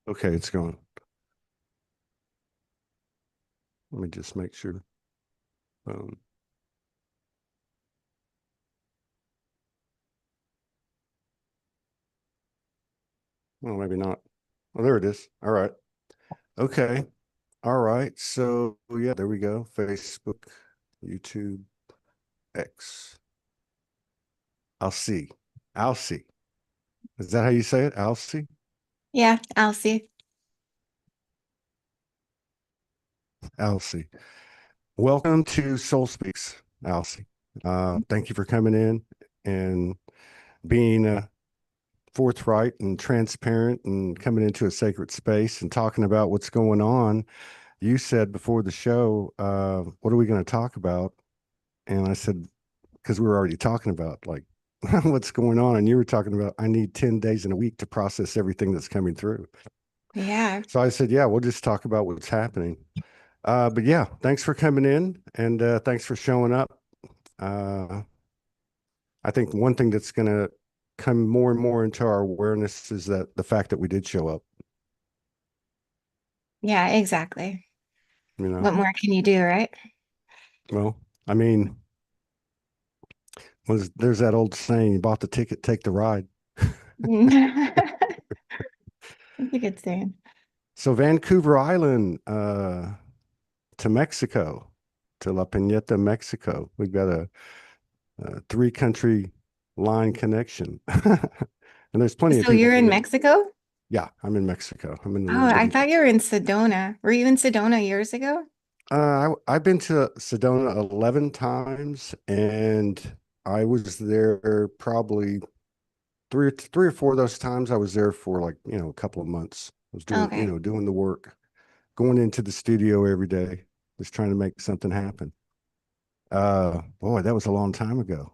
Okay, it's going. Let me just make sure. Um, well, maybe not. Oh, there it is. All right. Okay. All right. So yeah, there we go. Facebook, YouTube, X. I'll see. I'll see. Is that how you say it? I'll see. Yeah, Ailsie. I'll see. Welcome to Soul Speaks, Alcy. Thank you for coming in and being forthright and transparent and coming into a sacred space and talking about what's going on. You said before the show, what are we going to talk about? And I said, because we were already talking about like what's going on. And you were talking about, I need 10 days in a week to process everything that's coming through. Yeah. So I said, yeah, we'll just talk about what's happening. But yeah, thanks for coming in and thanks for showing up. Uh, I think one thing that's going to come more and more into our awareness is that the fact that we did show up, Yeah, exactly. you know, What more can you do, right? well, I mean, there's that old saying, you bought the ticket, take the ride. That's a good saying. So Vancouver Island, to Mexico, to La Pineta, Mexico. We've got a three country line connection. And there's plenty of So you're people in that, Mexico? yeah, I'm in Mexico. I'm in Oh, I the thought you were in Sedona. Were you in Sedona years ago? I've been to Sedona 11 times, and I was there probably three or four of those times. I was there for like, a couple of months. I was doing, Okay. doing the work, going into the studio every day, just trying to make something happen. Boy, that was a long time ago.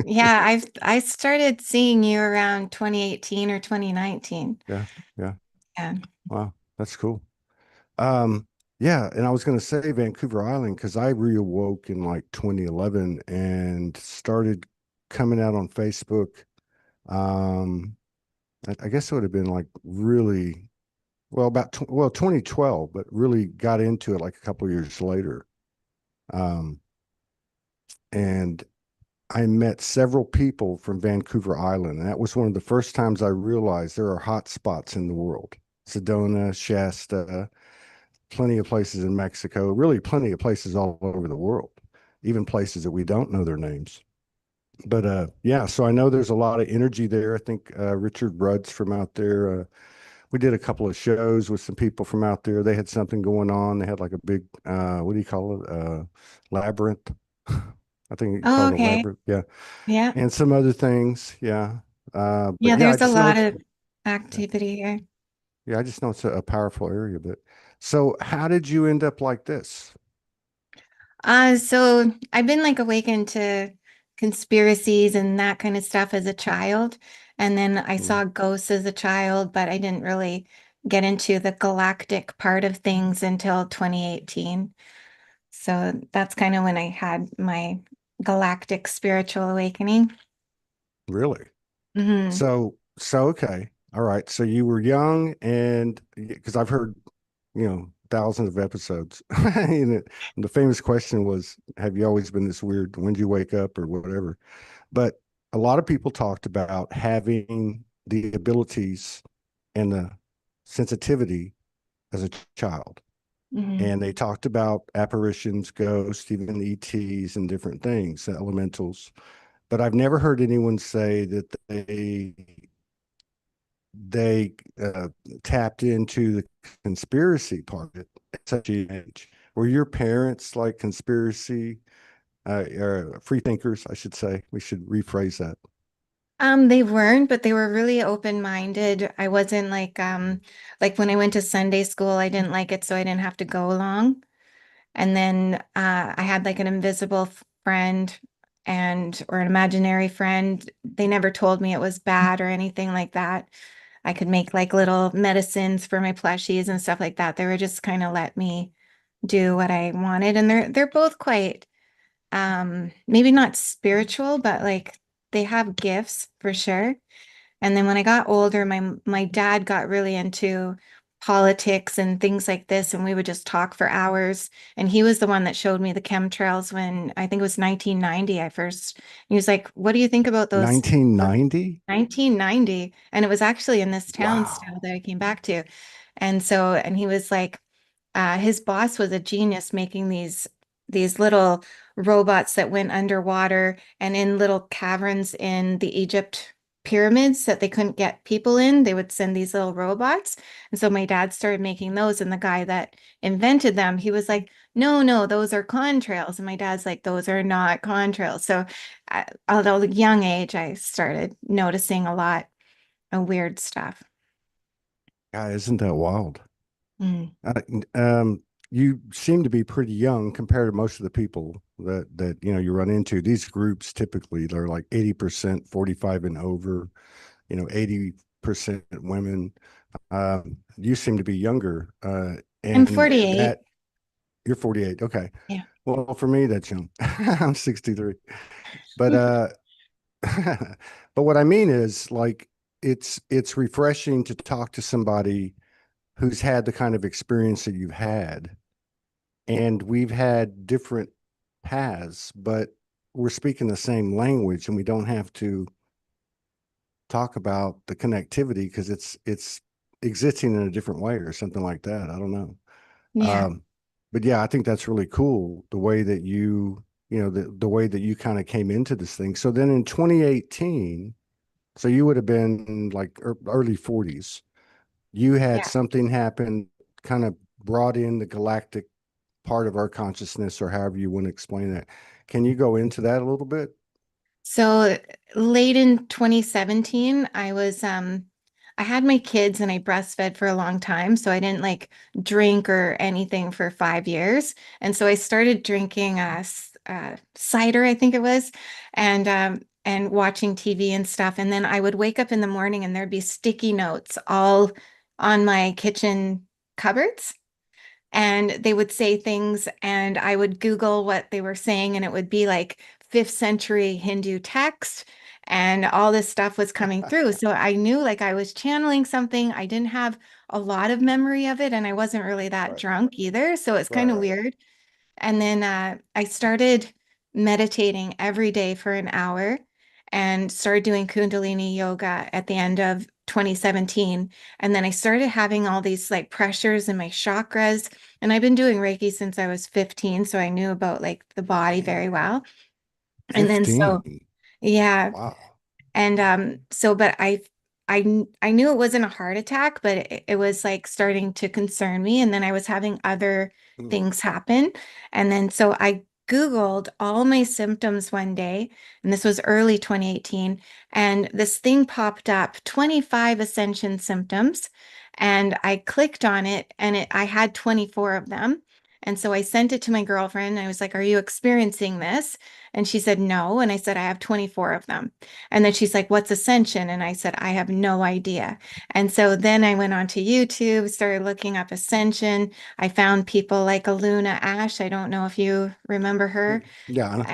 Yeah, I started seeing you around 2018 or 2019. Yeah, yeah. Yeah. Wow, that's cool. Um, yeah, and I was going to say Vancouver Island because I reawoke in like 2011 and started coming out on Facebook. Um, I guess it would have been like really well about 2012, but really got into it like a couple of years later. Um, and I met several people from Vancouver Island, and that was one of the first times I realized there are hot spots in the world. Sedona, Shasta, plenty of places in Mexico, really plenty of places all over the world, even places that we don't know their names. But yeah, so I know there's a lot of energy there. I think Richard Rudd's from out there. We did a couple of shows with some people from out there. They had something going on. They had like a big, what do you call it? Labyrinth. I think you Oh, called it a okay. labyrinth. Yeah. Yeah. And some other things. Yeah. But Yeah, yeah, I there's a just know lot it's, of activity here. yeah, I just know it's a powerful area. But so how did you end up like this? So I've been like awakened to conspiracies and that kind of stuff as a child. And then I Mm, saw ghosts as a child, but I didn't really get into the galactic part of things until 2018. So that's kind of when I had my galactic spiritual awakening. really? Hmm. So okay. All right. So you were young and because I've heard, thousands of episodes. And the famous question was, have you always been this weird? When did you wake up or whatever? But a lot of people talked about having the abilities and the sensitivity as a child. Hmm. And they talked about apparitions, ghosts, even ETs and different things, elementals. But I've never heard anyone say that they tapped into the conspiracy part of it at such an age. Were your parents like conspiracy or free thinkers? I should say. We should rephrase that. They weren't, but they were really open-minded. I wasn't like when I went to Sunday school, I didn't like it, so I didn't have to go along. And then I had like an invisible friend and or an imaginary friend. They never told me it was bad or anything like that. I could make like little medicines for my plushies and stuff like that. They were just kind of let me do what I wanted. And they're both quite maybe not spiritual, but like they have gifts for sure. And then when I got older, my dad got really into politics and things like this, and we would just talk for hours. And he was the one that showed me the chemtrails when I think it was 1990. I first, he was like, "What do you think about those?" 1990? 1990, and it was actually in this town still Wow. that I came back to. And so, and he was like, his boss was a genius making these little robots that went underwater and in little caverns in the Egypt pyramids that they couldn't get people in. They would send these little robots. And so my dad started making those, and the guy that invented them, he was like, "No, no, those are contrails." And my dad's like, "Those are not contrails." So, at a young age, I started noticing a lot of weird stuff. God, isn't that wild? Mm. Uh, you seem to be pretty young compared to most of the people that you run into. These groups typically they're like 80% 45 and over, 80% women. You seem to be younger, I'm and 48. that you're 48. Okay. Yeah. Well, for me, that's young. I'm 63. But but what I mean is like it's refreshing to talk to somebody who's had the kind of experience that you've had. And we've had different paths, but we're speaking the same language and we don't have to talk about the connectivity because it's existing in a different way or something like that. I don't know. Yeah. Um, but yeah, I think that's really cool the way that the way that you kind of came into this thing. So then in 2018, so you would have been like early 40s. You had Yeah. something happen, kind of brought in the galactic part of our consciousness, or however you want to explain that. Can you go into that a little bit? So late in 2017, I had my kids and I breastfed for a long time, so I didn't like drink or anything for 5 years. And so I started drinking cider, I think it was, and watching TV and stuff. And then I would wake up in the morning and there'd be sticky notes all on my kitchen cupboards. And they would say things and I would Google what they were saying and it would be like 5th century Hindu text and all this stuff was coming through. So I knew like I was channeling something. I didn't have a lot of memory of it and I wasn't really that Right, drunk either. So it's kind right, of right. weird. And then I started meditating every day for an hour and started doing Kundalini yoga at the end of 2017. And then I started having all these like pressures in my chakras. And I've been doing Reiki since I was 15. So I knew about like the body very well. And then so, 15. yeah. Wow. And so, but I knew it wasn't a heart attack, but it was like starting to concern me. And then I was having other Mm. things happen. And then so I Googled all my symptoms one day, and this was early 2018, and this thing popped up, 25 ascension symptoms. And I clicked on it and I had 24 of them. And so I sent it to my girlfriend. I was like, "Are you experiencing this?" And she said, "No." And I said, "I have 24 of them." And then she's like, "What's ascension?" And I said, "I have no idea." And so then I went onto YouTube, started looking up ascension. I found people like Aluna Ash. I don't know if you remember her. Yeah, I know.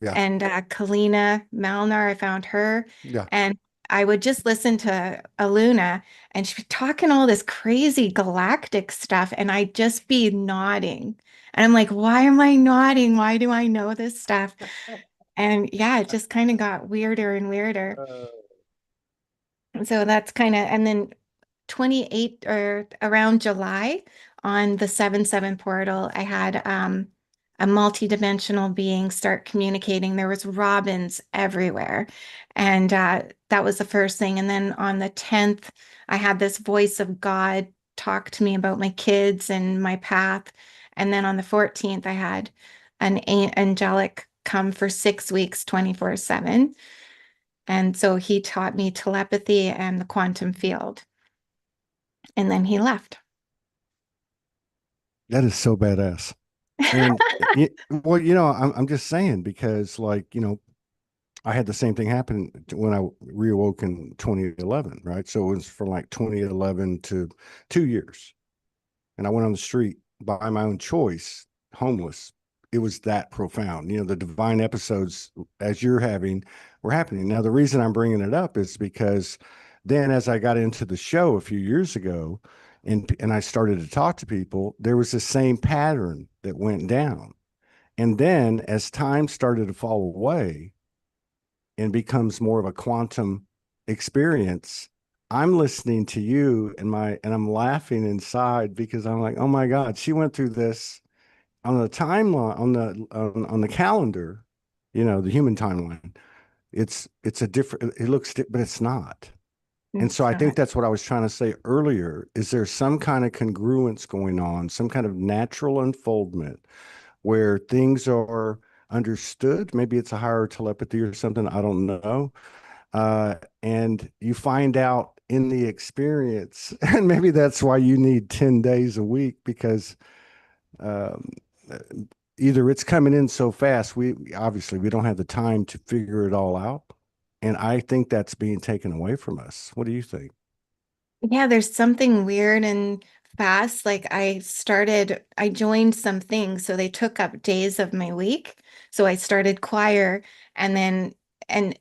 Yeah, And Kalina Malnar, I found her. yeah. And I would just listen to Aluna and she'd be talking all this crazy galactic stuff. And I'd just be nodding. And I'm like, why am I nodding? Why do I know this stuff? And yeah, it just kind of got weirder and weirder. Uh, So that's kind of, and then 28 or around July on the 7/7 portal, I had a multi-dimensional being start communicating. There was robins everywhere. And that was the first thing. And then on the 10th, I had this voice of God talk to me about my kids and my path. And then on the 14th, I had angelic come for 6 weeks, 24/7. And so he taught me telepathy and the quantum field. And then he left. that is so badass. And well, I'm just saying because like, I had the same thing happen when I reawoke in 2011, right? So it was from like 2011 to 2 years. And I went on the street by my own choice, homeless. It was that profound. The divine episodes, as you're having, were happening. Now, the reason I'm bringing it up is because Then as I got into the show a few years ago and I started to talk to people, there was the same pattern that went down. And then as time started to fall away and becomes more of a quantum experience, I'm listening to you and I'm laughing inside because I'm like, oh my God, she went through this on the timeline on the calendar, the human timeline. It's a different, it looks, but it's not. And so It's I think not. that's what I was trying to say earlier. Is there some kind of congruence going on, some kind of natural unfoldment where things are understood? Maybe it's a higher telepathy or something. I don't know. And you find out in the experience, and maybe that's why you need 10 days a week because um, either it's coming in so fast, we obviously we don't have the time to figure it all out. And I think that's being taken away from us. What do you think? Yeah, there's something weird and fast. Like I joined some things, so they took up days of my week. So I started choir and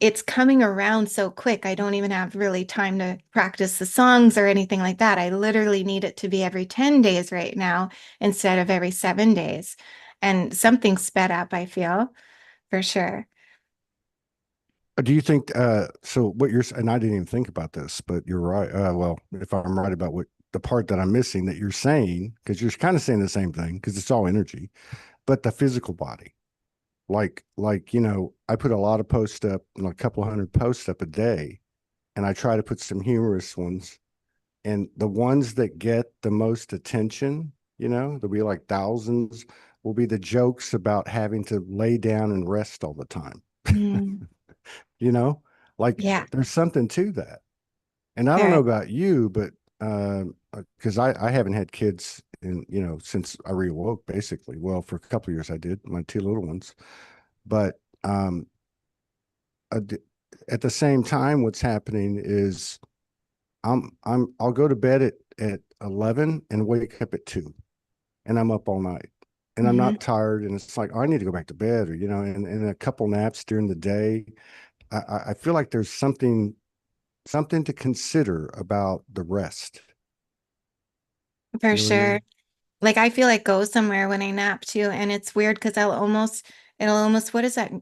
it's coming around so quick. I don't even have really time to practice the songs or anything like that. I literally need it to be every 10 days right now instead of every 7 days. And something sped up, I feel, for sure. Do you think so what you're and I didn't even think about this, but you're right. Well, if I'm right about what the part that I'm missing that you're saying, because you're kind of saying the same thing, because it's all energy, but the physical body. Like, I put a lot of posts up, a couple hundred posts up a day, and I try to put some humorous ones. And the ones that get the most attention, there'll be like thousands, will be the jokes about having to lay down and rest all the time. Mm, you know, like yeah, there's something to that. And I don't know there. about you, but because I haven't had kids since I reawoke, basically. Well, for a couple of years I did, my two little ones. But uh, at the same time, what's happening is I'll go to bed at 11 and wake up at 2 and I'm up all night and I'm Hmm. not tired. And it's like, oh, I need to go back to bed or, and a couple naps during the day. I feel like there's something to consider about the rest. For You know what I sure. mean? Like I feel like go somewhere when I nap too, and it's weird because it'll almost what is that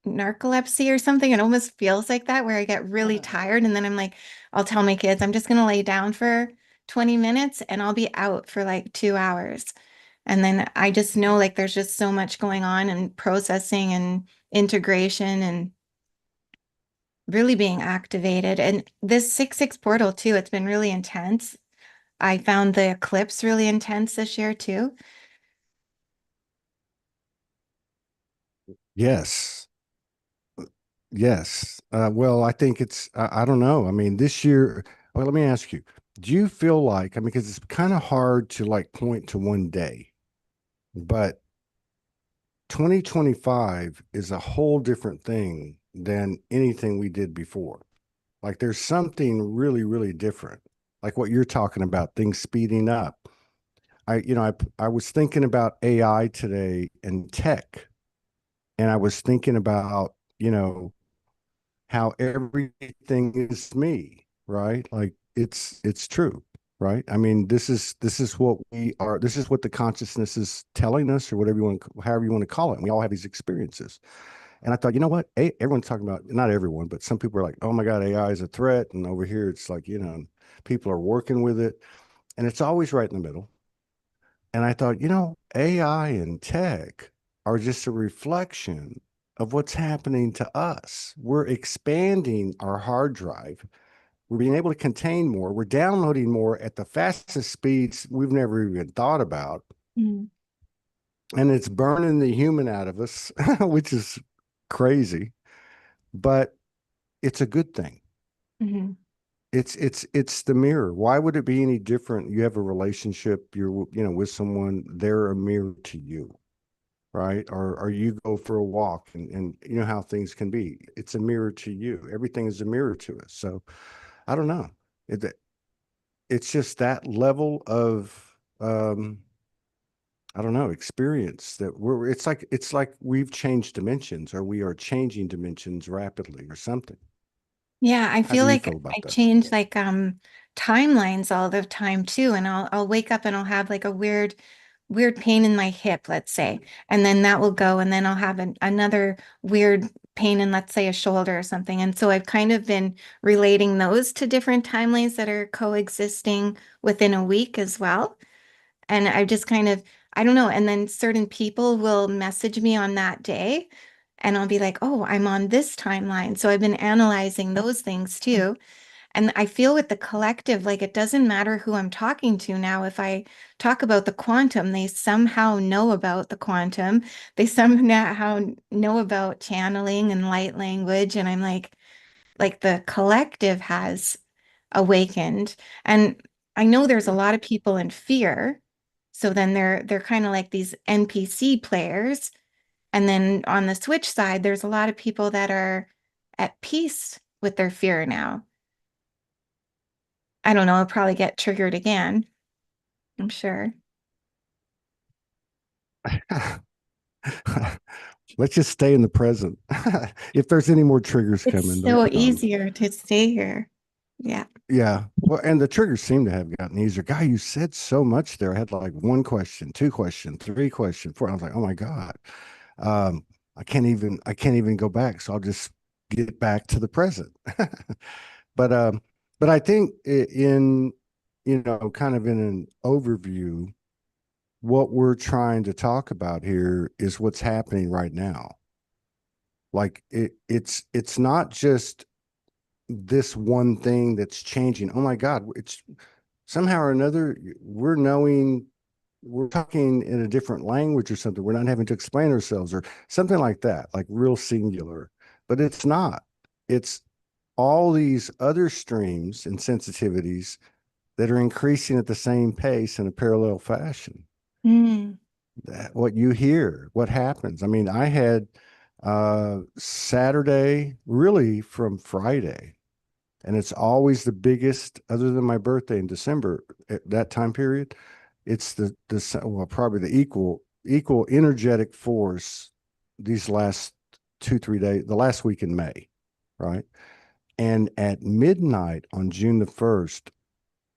narcolepsy or something? It almost feels like that where I get really tired and then I'm like, I'll tell my kids I'm just gonna lay down for 20 minutes and I'll be out for like 2 hours. And then I just know like there's just so much going on and processing and integration and really being activated. And this 6/6 portal too, it's been really intense. I found the eclipse really intense this year too. Yes. Yes. Well, I think I don't know. I mean, this year, well, let me ask you, do you feel like, I mean, because it's kind of hard to like point to one day, but 2025 is a whole different thing than anything we did before. Like there's something really, really different. Like what you're talking about, things speeding up. I was thinking about AI today and tech, and I was thinking about, how everything is me, right? Like it's true, right? I mean, this is what we are. This is what the consciousness is telling us, or whatever you want, however you want to call it. And we all have these experiences. And I thought, you know what? Everyone's talking about, not everyone, but some people are like, oh my God, AI is a threat. And over here, it's like, people are working with it. And it's always right in the middle. And I thought, AI and tech are just a reflection of what's happening to us. We're expanding our hard drive. We're being able to contain more. We're downloading more at the fastest speeds we've never even thought about. Mm. And it's burning the human out of us, which is crazy, but it's a good thing. Mhm. It's the mirror. Why would it be any different? You have a relationship, you're with someone, they're a mirror to you, right? Or you go for a walk and you know how things can be. It's a mirror to you. Everything is a mirror to us. So I don't know. It, it's just that level of I don't know, experience that it's like we've changed dimensions or we are changing dimensions rapidly or something. Yeah, I How feel do you like feel about I that? change like timelines all the time too, and I'll wake up and I'll have like a weird pain in my hip, let's say, and then that will go, and then I'll have another weird pain in, let's say, a shoulder or something. And so I've kind of been relating those to different timelines that are coexisting within a week as well. And I just kind of, I don't know. And then certain people will message me on that day, and I'll be like, oh, I'm on this timeline. So I've been analyzing those things too. And I feel with the collective, like it doesn't matter who I'm talking to now. If I talk about the quantum, they somehow know about the quantum. They somehow know about channeling and light language. And I'm like the collective has awakened. And I know there's a lot of people in fear. So then they're kind of like these NPC players. And then on the switch side, there's a lot of people that are at peace with their fear now. I don't know, I'll probably get triggered again, I'm sure. Let's just stay in the present. If there's any more triggers It's coming, so don't. easier to stay here. Yeah. Yeah. Well, and the triggers seem to have gotten easier. Guy, you said so much there. I had like one question, two question, three question, four. I was like, oh my God. Um, I can't even go back. So I'll just get back to the present. But but I think in, you know, kind of in an overview, what we're trying to talk about here is what's happening right now. Like it's not just this one thing that's changing. Oh my God, it's somehow or another we're knowing, we're talking in a different language or something. We're not having to explain ourselves or something like that, like real singular. But it's not. It's all these other streams and sensitivities that are increasing at the same pace in a parallel fashion. Mm. That what you hear, what happens. I mean, I had Saturday really from Friday, and it's always the biggest other than my birthday in December at that time period. It's the well, probably the equal energetic force these last 2 3 days, the last week in May, right? And at midnight on June the 1st,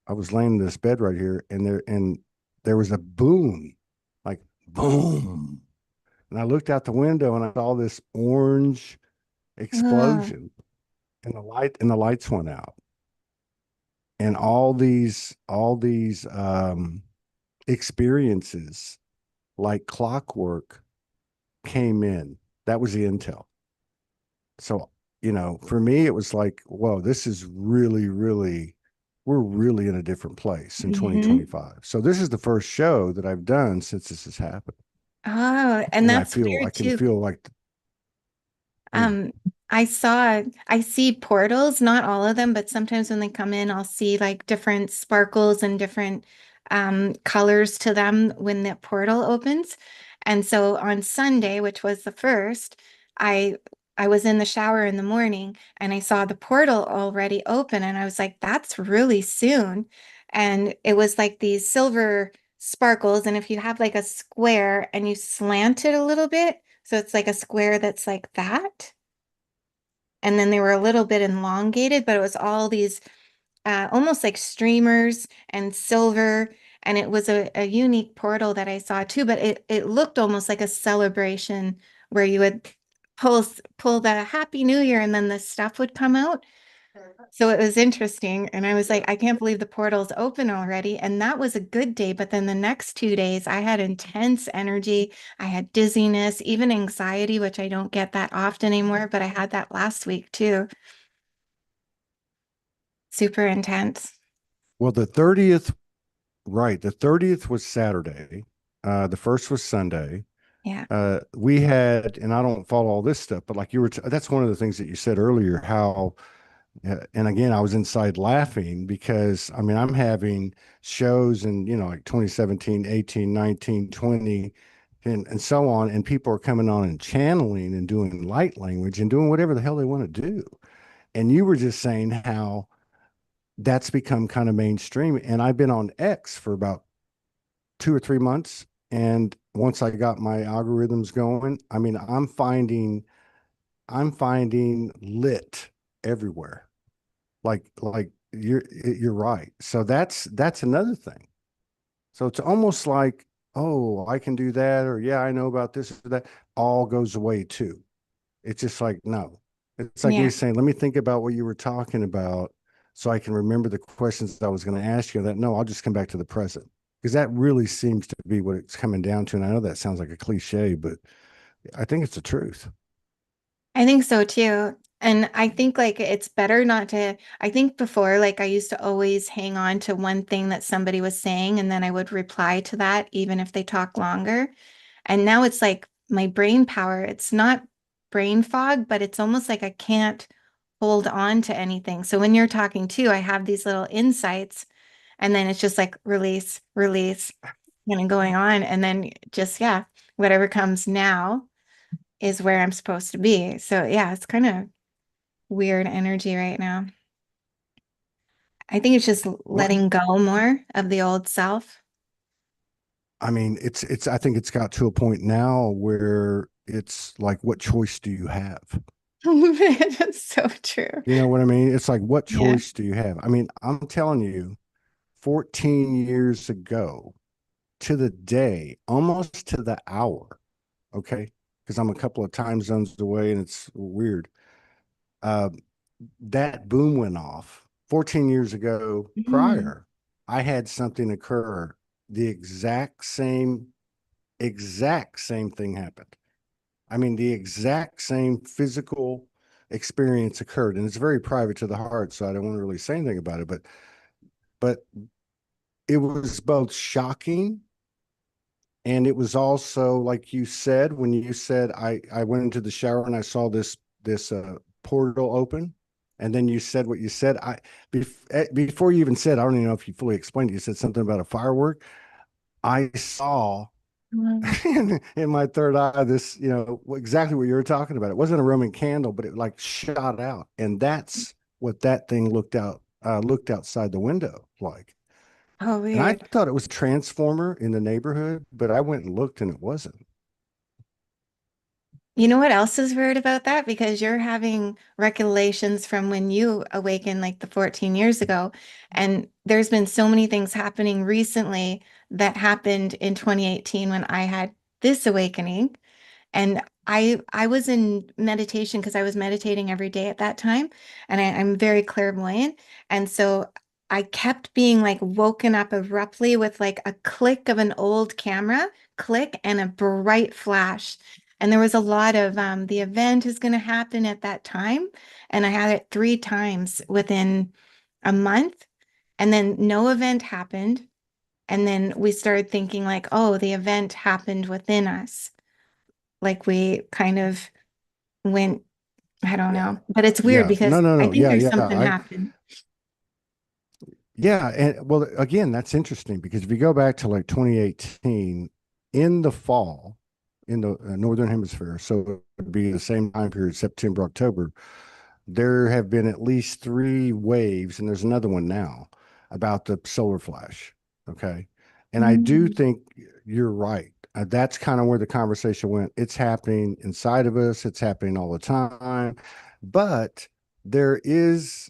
I was laying in this bed right here, and there was a boom, like boom. And I looked out the window and I saw this orange Oh, explosion, and the lights went out. And all these experiences like clockwork came in. That was the intel. So, you know, for me, it was like, whoa, this is really, really, we're really in a different place in mhm. 2025. So this is the first show that I've done since this has happened. Oh, and And that's I weird can too. feel like, mm, Um, I see portals, not all of them, but sometimes when they come in, I'll see like different sparkles and different colors to them when the portal opens. And so on Sunday, which was the first, I I was in the shower in the morning and I saw the portal already open, and I was like, that's really soon. And it was like these silver sparkles, and if you have like a square and you slant it a little bit, so it's like a square that's like that. And then they were a little bit elongated, but it was all these almost like streamers and silver. And it was a unique portal that I saw too, but it looked almost like a celebration where you would pull the Happy New Year and then the stuff would come out. So it was interesting. And I was like, I can't believe the portal's open already. And that was a good day. But then the next 2 days, I had intense energy. I had dizziness, even anxiety, which I don't get that often anymore. But I had that last week too. Super intense. well, the 30th, right. The 30th was Saturday. The first was Sunday. Yeah. We had, and I don't follow all this stuff, but like you were, that's one of the things that you said earlier, how, and again, I was inside laughing because I mean, I'm having shows in, you know, like 2017, 18, 19, 20, and so on. And people are coming on and channeling and doing light language and doing whatever the hell they want to do. And you were just saying how that's become kind of mainstream. And I've been on X for about 2 or 3 months. And once I got my algorithms going, I mean, I'm finding lit everywhere. Like you're right. So that's another thing. So it's almost like, oh, I can do that, or yeah, I know about this or that. All goes away too. It's just like, no. It's like me Yeah. saying, let me think about what you were talking about so I can remember the questions that I was going to ask you. That no, I'll just come back to the present. Because that really seems to be what it's coming down to. And I know that sounds like a cliche, but I think it's the truth. I think so too. And I think like it's better not to, I think before, like I used to always hang on to one thing that somebody was saying, and then I would reply to that, even if they talk longer. And now it's like my brain power, it's not brain fog, but it's almost like I can't hold on to anything. So when you're talking too, I have these little insights, and then it's just like release, release, going on. And then just, yeah, whatever comes now is where I'm supposed to be. So yeah, it's kind of weird energy right now. I think it's just Well, letting go more of the old self. I mean, I think it's got to a point now where it's like, what choice do you have? That's so true. You know what I mean? It's like, what Yeah. choice do you have? I mean, I'm telling you, 14 years ago to the day, almost to the hour, okay? Because I'm a couple of time zones away and it's weird. Uh, that boom went off 14 years ago Mhm. prior. I had something occur. The exact same thing happened. I mean, the exact same physical experience occurred, and it's very private to the heart, so I don't want to really say anything about it. But it was both shocking, and it was also like you said when you said I went into the shower and I saw this portal open, and then you said what you said. Before you even said, I don't even know if you fully explained it. You said something about a firework. I saw Mhm. in my third eye this, exactly what you were talking about. It wasn't a Roman candle, but it like shot out, and that's what that thing looked outside the window like. Oh, And I weird. thought it was a transformer in the neighborhood, but I went and looked and it wasn't. You know what else is weird about that? Because you're having recollections from when you awakened like the 14 years ago. And there's been so many things happening recently that happened in 2018 when I had this awakening. And I was in meditation because I was meditating every day at that time, and I'm very clairvoyant. And so I kept being like woken up abruptly with like a click of an old camera click and a bright flash. And there was a lot of the event is going to happen at that time. And I had it three times within a month. And then no event happened. And then we started thinking like, oh, the event happened within us, like we kind of went, I don't Yeah. know, but it's weird Yeah. because No, no, I no. think Yeah, there's yeah. something happened. Yeah. And well, again, that's interesting because if you go back to like 2018 in the fall in the Northern Hemisphere, so it would be the same time period, September, October, there have been at least three waves, and there's another one now about the solar flash. Okay. And I do Mm. think you're right. That's kind of where the conversation went. It's happening inside of us, it's happening all the time. But there is,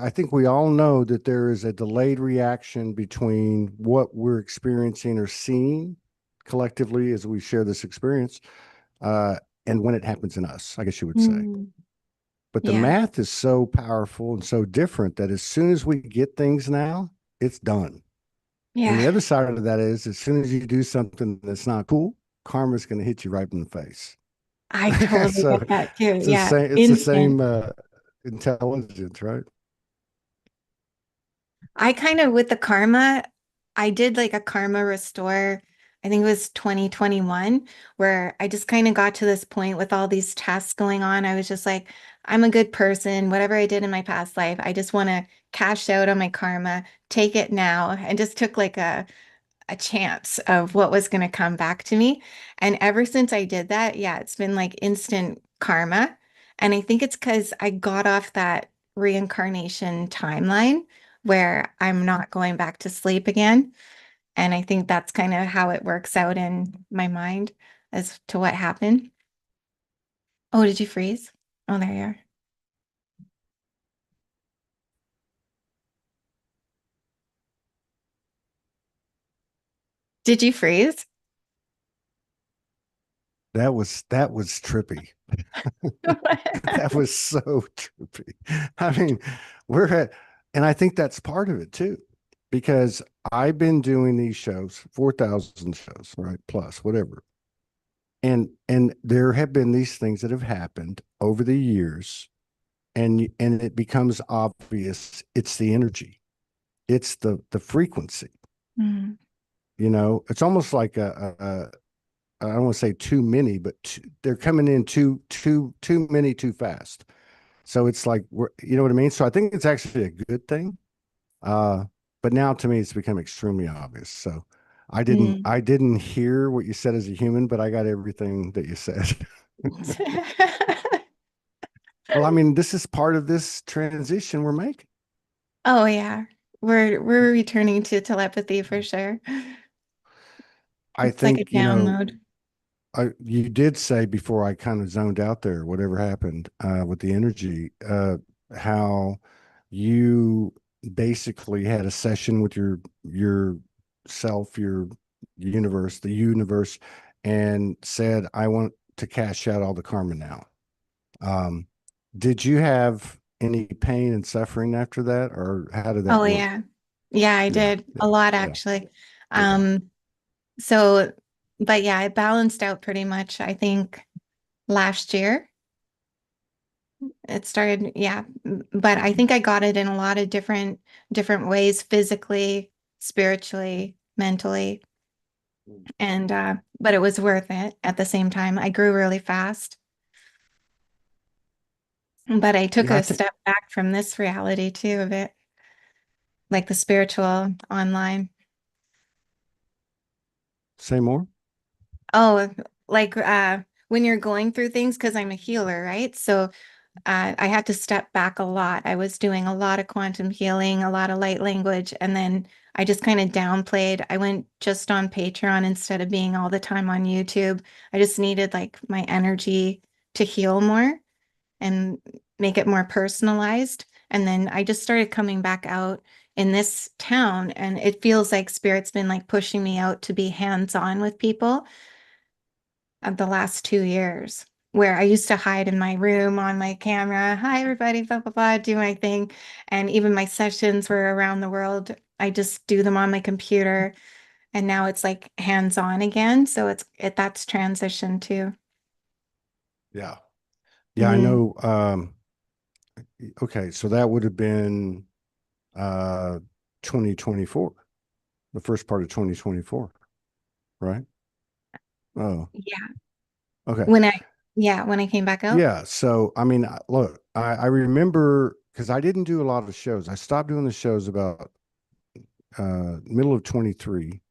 I think we all know that there is a delayed reaction between what we're experiencing or seeing collectively as we share this experience uh, and when it happens in us, I guess you would say. Mm. But the Yeah. math is so powerful and so different that as soon as we get things now, it's done. And Yeah. the other side of that is as soon as you do something that's not cool, karma's going to hit you right in the face. I totally So get that too. it's the Yeah. same, it's the Instant. same intelligence, right? I kind of, with the karma, I did like a karma restore. I think it was 2021, where I just kind of got to this point with all these tests going on. I was just like, I'm a good person. Whatever I did in my past life, I just want to cash out on my karma, take it now, and just took like a chance of what was going to come back to me. And ever since I did that, yeah, it's been like instant karma. And I think it's because I got off that reincarnation timeline where I'm not going back to sleep again. And I think that's kind of how it works out in my mind as to what happened. Oh, did you freeze? Oh, there you are. Did you freeze? That was trippy. That was so trippy. I mean, we're at, and I think that's part of it too, because I've been doing these shows, 4,000 shows, right? Plus whatever. And there have been these things that have happened over the years, and it becomes obvious it's the energy, it's the frequency. Mm. It's almost like I don't want to say too many, but they're coming in too many too fast. So it's like you know what I mean? So I think it's actually a good thing. Uh, but now to me it's become extremely obvious. So I didn't Mm. I didn't hear what you said as a human, but I got everything that you said. Well, I mean, this is part of this transition we're making. Oh yeah. We're returning to telepathy for sure. I It's like a think, download. you did say before I kind of zoned out there, whatever happened with the energy, how you basically had a session with your self, your the universe, and said, "I want to cash out all the karma now." Um, did you have any pain and suffering after that, or how did that Oh work? yeah. Yeah, I Yeah, did a yeah, lot yeah, actually. yeah. Um, so but yeah, it balanced out pretty much, I think last year. It started, yeah, but I think I got it in a lot of different ways, physically, spiritually, mentally, and but it was worth it at the same time. I grew really fast, but I took Yeah, I a think step back from this reality too of it, like the spiritual online. say more. Oh, like when you're going through things, because I'm a healer, right? So I had to step back a lot. I was doing a lot of quantum healing, a lot of light language, and then I just kind of downplayed. I went just on Patreon instead of being all the time on YouTube. I just needed like my energy to heal more and make it more personalized. And then I just started coming back out in this town, and it feels like Spirit's been like pushing me out to be hands-on with people of the last 2 years, where I used to hide in my room on my camera. Hi, everybody, blah, blah, blah, do my thing. And even my sessions were around the world. I just do them on my computer. And now it's like hands-on again. So that's transition too. Yeah. Yeah, I Mm, know. Okay, so that would have been uh 2024, the first part of 2024, right? Oh, yeah. okay. When I, yeah, when I came back out. Yeah, so I mean, look, I remember because I didn't do a lot of shows. I stopped doing the shows about middle of 23.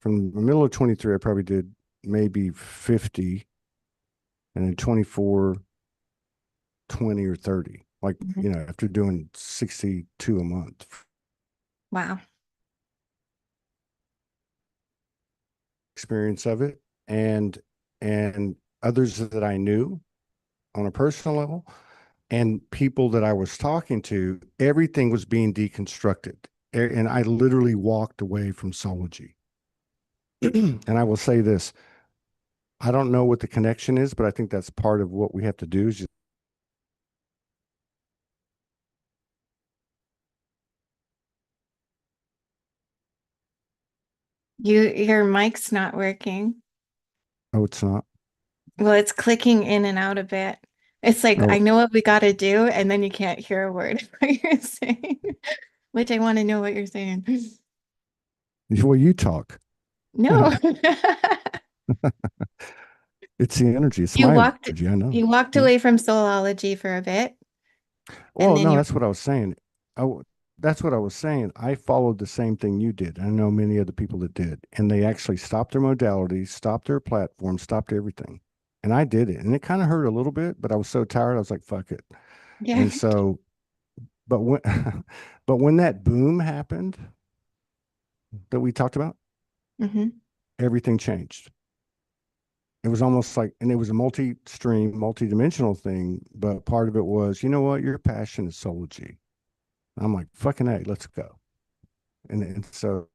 From the middle of 23, I probably did maybe 50, and then 24, 20 or 30. Like, Mhm. after doing 62 a month. Wow. Experience of it, and others that I knew on a personal level, and people that I was talking to, everything was being deconstructed. And I literally walked away from Sology. And I will say this, I don't know what the connection is, but I think that's part of what we have to do is just, Your mic's not working. oh, it's not. Well, it's clicking in and out a bit. It's like, I Oh, know what we got to do, and then you can't hear a word of what you're saying, which I want to know what you're saying. well, you talk. No. It's the energy. It's You my walked energy. I know. you walked Hmm? away from soulology for a bit, and Well, then no, you that's what I was saying. That's what I was saying. I followed the same thing you did. I know many other people that did, and they actually stopped their modalities, stopped their platform, stopped everything. And I did it, and it kind of hurt a little bit, but I was so tired. I was like, "Fuck it." yeah. And so, but when, but when that boom happened that we talked about, Hmm. everything changed. It was almost like, and it was a multi-stream, multi-dimensional thing. But part of it was, you know what, your passion is Soulology. I'm like, fucking A, let's go. And so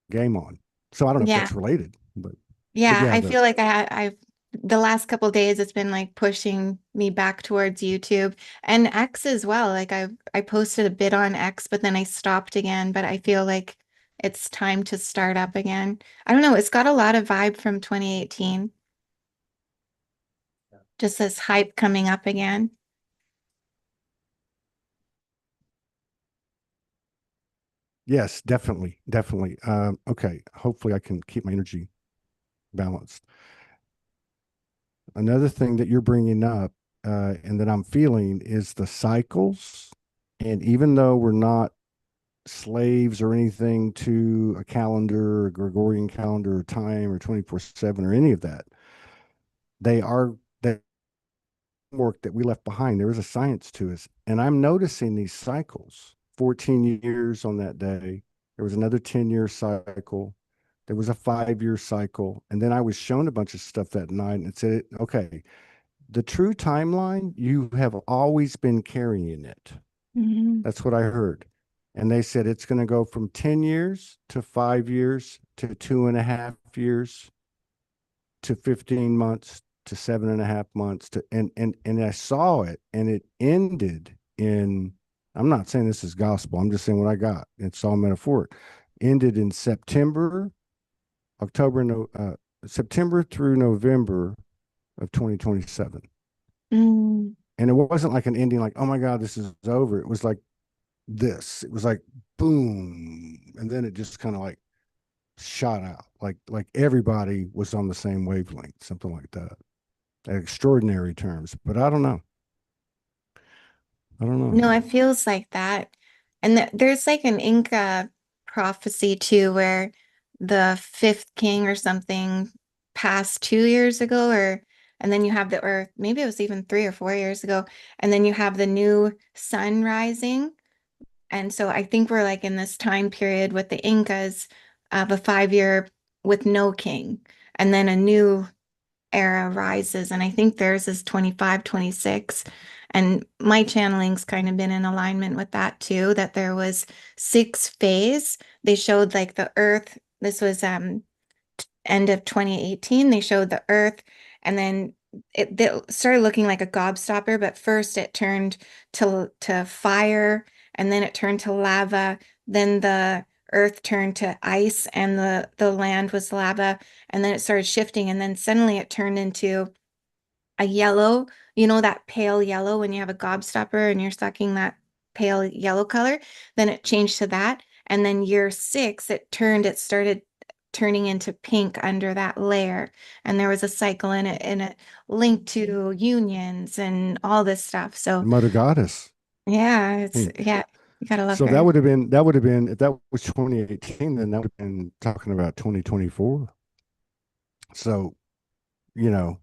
game on. So I don't know if Yeah. that's related, but Yeah, yeah, I feel like I've the last couple of days it's been like pushing me back towards YouTube and X as well. Like I posted a bit on X, but then I stopped again, but I feel like it's time to start up again. I don't know, it's got a lot of vibe from 2018. Just this hype coming up again. yes, definitely, definitely. Okay, hopefully I can keep my energy balanced. Another thing that you're bringing up, and that I'm feeling is the cycles. And even though we're not slaves or anything to a calendar, a Gregorian calendar, or time, or 24/7, or any of that, they are the work that we left behind. There is a science to us. And I'm noticing these cycles 14 years on that day. There was another 10-year cycle. There was a 5-year cycle. And then I was shown a bunch of stuff that night and it said, okay, the true timeline, you have always been carrying it. Mhm. That's what I heard. And they said it's going to go from 10 years to 5 years to 2.5 years to 15 months to 7.5 months to and I saw it and it ended in, I'm not saying this is gospel, I'm just saying what I got. It's all metaphoric. Ended in September, October, no, September through November of 2027. Mm. And it wasn't like an ending like, oh my God, this is over. It was like this. It was like boom. And then it just kind of like shot out. Like everybody was on the same wavelength, something like that. Extraordinary terms, but I don't know. I don't know. No, it feels like that. And there's like an Inca prophecy too, where the fifth king or something passed 2 years ago, and then you have or maybe it was even 3 or 4 years ago, and then you have the new sun rising. And so I think we're like in this time period with the Incas of a 5 year with no king, and then a new era rises. And I think theirs is 25, 26. And my channeling's kind of been in alignment with that too, that there was six phase. They showed like the Earth. This was end of 2018. They showed the Earth, and then it started looking like a gobstopper, but first it turned to fire, and then it turned to lava. Then the Earth turned to ice, and the land was lava, and then it started shifting, and then suddenly it turned into a yellow, that pale yellow when you have a gobstopper and you're sucking that pale yellow color, then it changed to that. And then year six, it started turning into pink under that layer. And there was a cycle in it and it linked to unions and all this stuff. The So mother goddess. yeah, Hmm. yeah, you gotta love So her. that would have been if that was 2018, then that would have been talking about 2024. So, you know,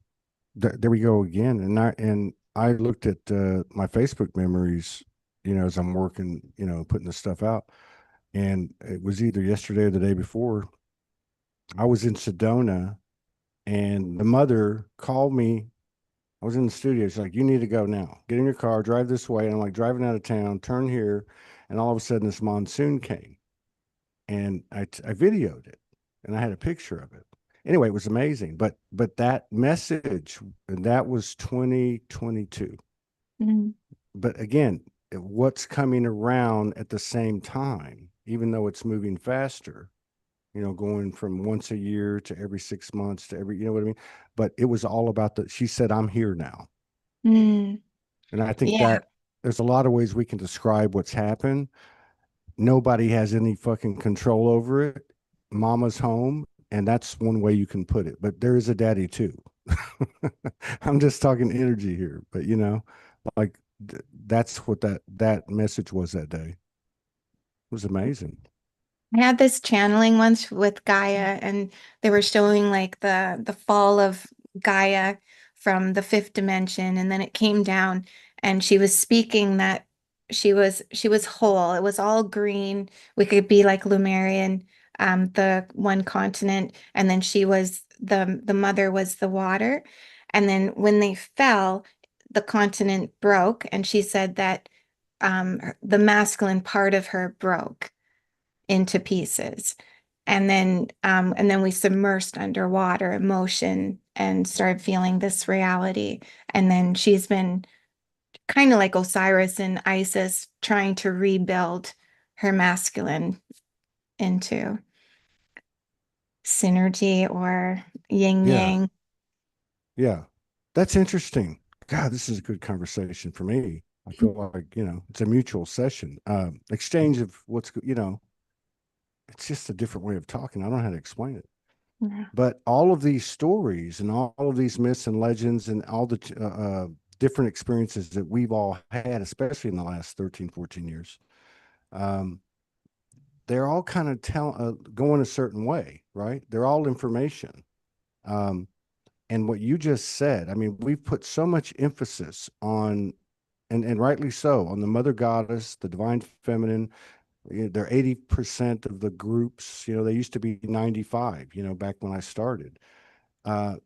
there we go again. And I looked at my Facebook memories, as I'm working, putting this stuff out. And it was either yesterday or the day before. I was in Sedona and the mother called me. I was in the studio. She's like, "You need to go now. Get in your car, drive this way." And I'm like driving out of town, turn here, and all of a sudden this monsoon came, and I videoed it, and I had a picture of it. Anyway, it was amazing. But that message, and that was 2022. Mhm. But again, what's coming around at the same time, even though it's moving faster, going from once a year to every 6 months to every, you know what I mean? But it was all about she said, I'm here now. Mm, And I think yeah. that there's a lot of ways we can describe what's happened. Nobody has any fucking control over it. Mama's home. And that's one way you can put it. But there is a daddy too. I'm just talking energy here, but like that's what that message was that day. It was amazing. I had this channeling once with Gaia, and they were showing like the fall of Gaia from the fifth dimension, and then it came down, and she was speaking that she was whole. It was all green. We could be like Lumerian, the one continent, and then she was the mother was the water, and then when they fell, the continent broke, and she said that the masculine part of her broke into pieces. And then we submersed underwater emotion and started feeling this reality. And then she's been kind of like Osiris and Isis trying to rebuild her masculine into synergy or yin Yeah. yang. Yeah. That's interesting. God, this is a good conversation for me. I feel like, it's a mutual session. Exchange of it's just a different way of talking. I don't know how to explain it. Yeah. But all of these stories and all of these myths and legends and all the different experiences that we've all had, especially in the last 13, 14 years, um, they're all kind of going a certain way, right? They're all information. Um, and what you just said, I mean, we've put so much emphasis on, and rightly so, on the mother goddess, the divine feminine. They're 80% of the groups. They used to be 95, back when I started. Uh,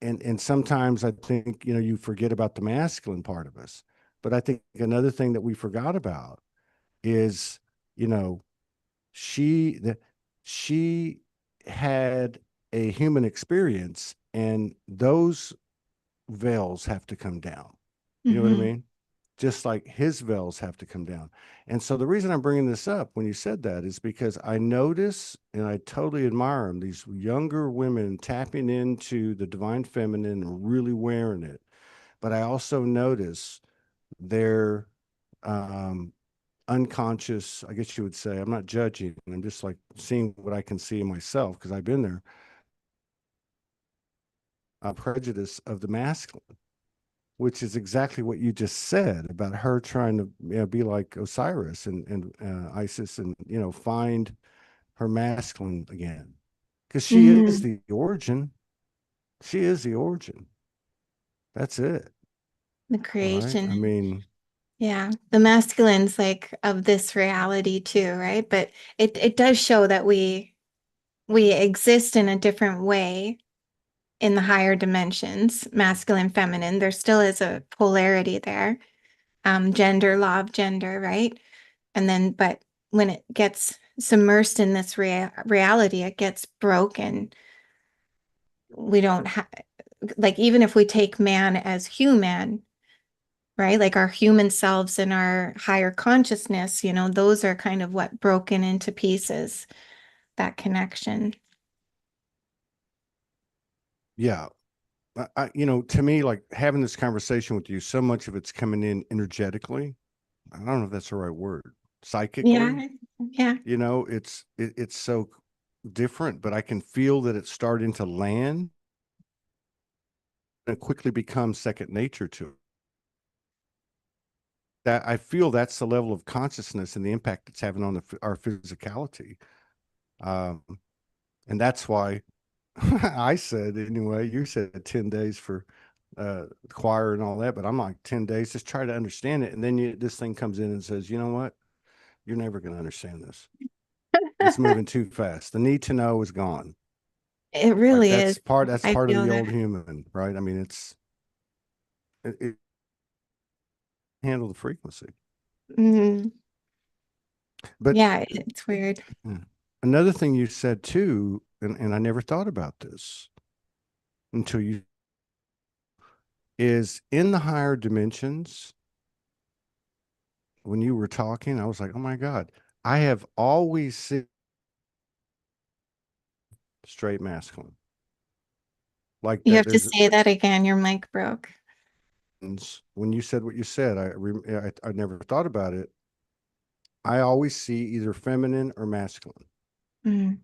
and sometimes I think, you forget about the masculine part of us. But I think another thing that we forgot about is, you know, she had a human experience, and those veils have to come down. You know what I Hmm. mean? Just like his veils have to come down. And so the reason I'm bringing this up when you said that is because I notice and I totally admire them, these younger women tapping into the divine feminine and really wearing it. But I also notice their um, unconscious, I guess you would say, I'm not judging, I'm just like seeing what I can see in myself because I've been there, a prejudice of the masculine, which is exactly what you just said about her trying to be like Osiris and Isis and find her masculine again, because she is Hmm. the origin. She is the origin. That's it. The Right. I creation. mean, Yeah. The masculine's like of this reality too, right? But it does show that we exist in a different way in the higher dimensions, masculine, feminine. There still is a polarity there. Gender, law of gender, right? And then, but when it gets submersed in this reality, it gets broken. We don't have, like, even if we take man as human, right? Like our human selves and our higher consciousness, those are kind of what broken into pieces, that connection. yeah. To me, like having this conversation with you, so much of it's coming in energetically. I don't know if that's the right word. Psychically, Yeah. Yeah. it's so different, but I can feel that it's starting to land and quickly become second nature to it. That I feel that's the level of consciousness and the impact it's having on our physicality. Um, and that's why I said, anyway, you said 10 days for choir and all that, but I'm like 10 days, just try to understand it. And then this thing comes in and says, you know what? You're never going to understand this. It's moving too fast. The need to know is gone. It Like really that's is. part, that's I part of feel the that. old human, right? I mean, it handle the frequency. Mhm. But Yeah, it's weird. mm, another thing you said too, and I never thought about this until you, is in the higher dimensions. When you were talking, I was like, oh my God, I have always seen straight masculine. Like You that, have to say that again. Your mic broke. when you said what you said, I never thought about it. I always see either feminine or masculine. Mm.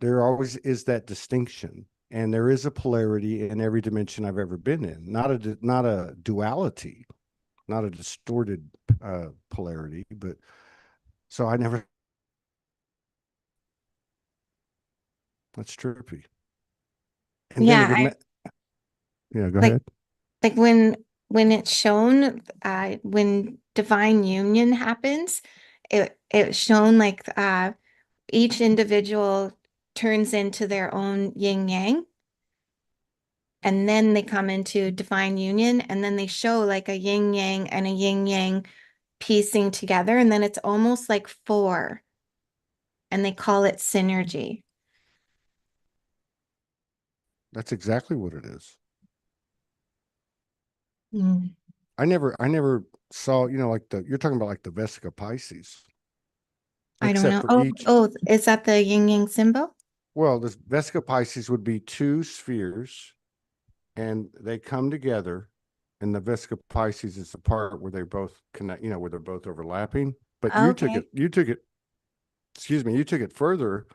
There always is that distinction, and there is a polarity in every dimension I've ever been in. Not a duality, not a distorted polarity, but so I never. That's trippy. And then Yeah, yeah, go like ahead. like when it's shown, when divine union happens, it's shown like each individual turns into their own yin yang, and then they come into divine union, and then they show like a yin yang and a yin yang piecing together, and then it's almost like four. and they call it synergy. That's exactly what it is. Mm. I never saw, like you're talking about like the Vesica Pisces, I don't except know. for Oh, each. oh, is that the yin yang symbol? Well, the Vesica Pisces would be two spheres, and they come together, and the Vesica Pisces is the part where they both connect, where they're both overlapping. But Okay. excuse me, you took it further.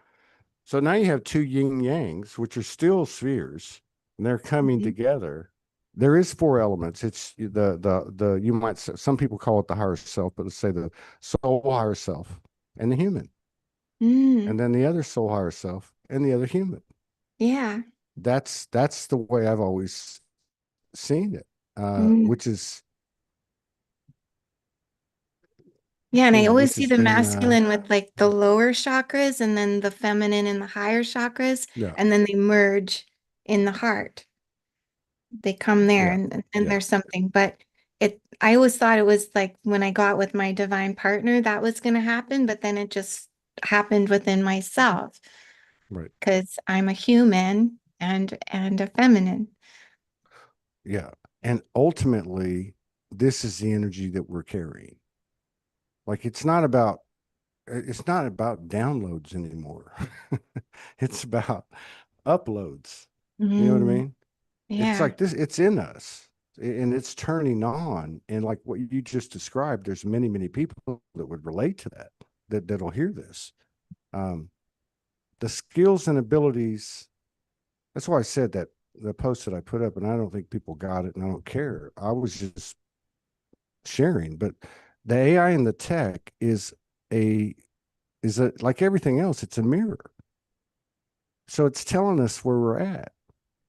So now you have two yin yangs, which are still spheres, and they're coming Mhm. together. There is four elements. It's the you might say, some people call it the higher self, but let's say the soul higher self and the human, Mm, and then the other soul higher self and the other human. yeah. That's the way I've always seen it, Mm. which is Yeah, and I always which see has the been masculine with like the lower chakras and then the feminine in the higher chakras, yeah, and then they merge in the heart. They come there yeah, and then yeah, there's something. But I always thought it was like when I got with my divine partner, that was going to happen, but then it just happened within myself right, because I'm a human and a feminine. yeah, and ultimately, this is the energy that we're carrying. Like it's not about downloads anymore. It's about uploads. You know what I Mm, mean? It's yeah. like this, it's in us and it's turning on. And like what you just described, there's many, many people that would relate to that, that'll hear this. Um, the skills and abilities, that's why I said that the post that I put up, and I don't think people got it and I don't care. I was just sharing, but the AI and the tech a like everything else, it's a mirror. So it's telling us where we're at.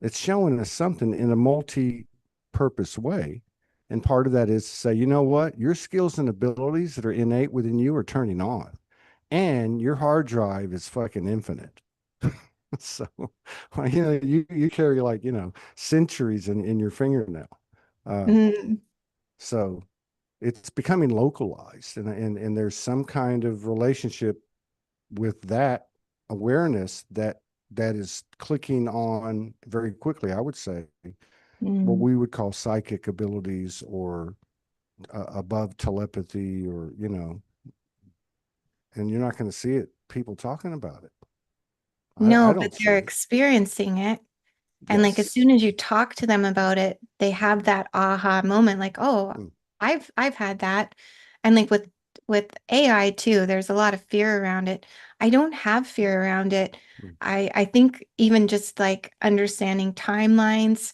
It's showing us something in a multi-purpose way. And part of that is to say, you know what? Your skills and abilities that are innate within you are turning on. And your hard drive is fucking infinite. So, well, you carry like, centuries in your fingernail. Uh, Mm, so it's becoming localized and there's some kind of relationship with that awareness that is clicking on very quickly, I would say, what mm. we would call psychic abilities or above telepathy or and you're not going to see it people talking about it. I No, don't but see they're it. experiencing it. And like as Yes. soon as you talk to them about it, they have that aha moment, like, oh, Mm, I've had that. And like with AI too, there's a lot of fear around it. I don't have fear around it. mm, I think even just like understanding timelines,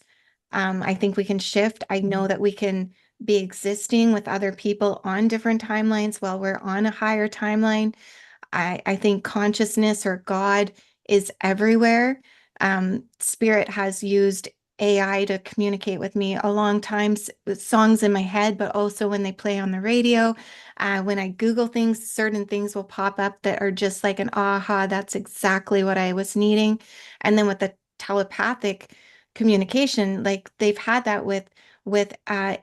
I think we can shift. I know that we can be existing with other people on different timelines while we're on a higher timeline. I think consciousness or God is everywhere. Spirit has used AI to communicate with me a long time with songs in my head, but also when they play on the radio. When I Google things, certain things will pop up that are just like an aha, that's exactly what I was needing. And then with the telepathic communication, like they've had that with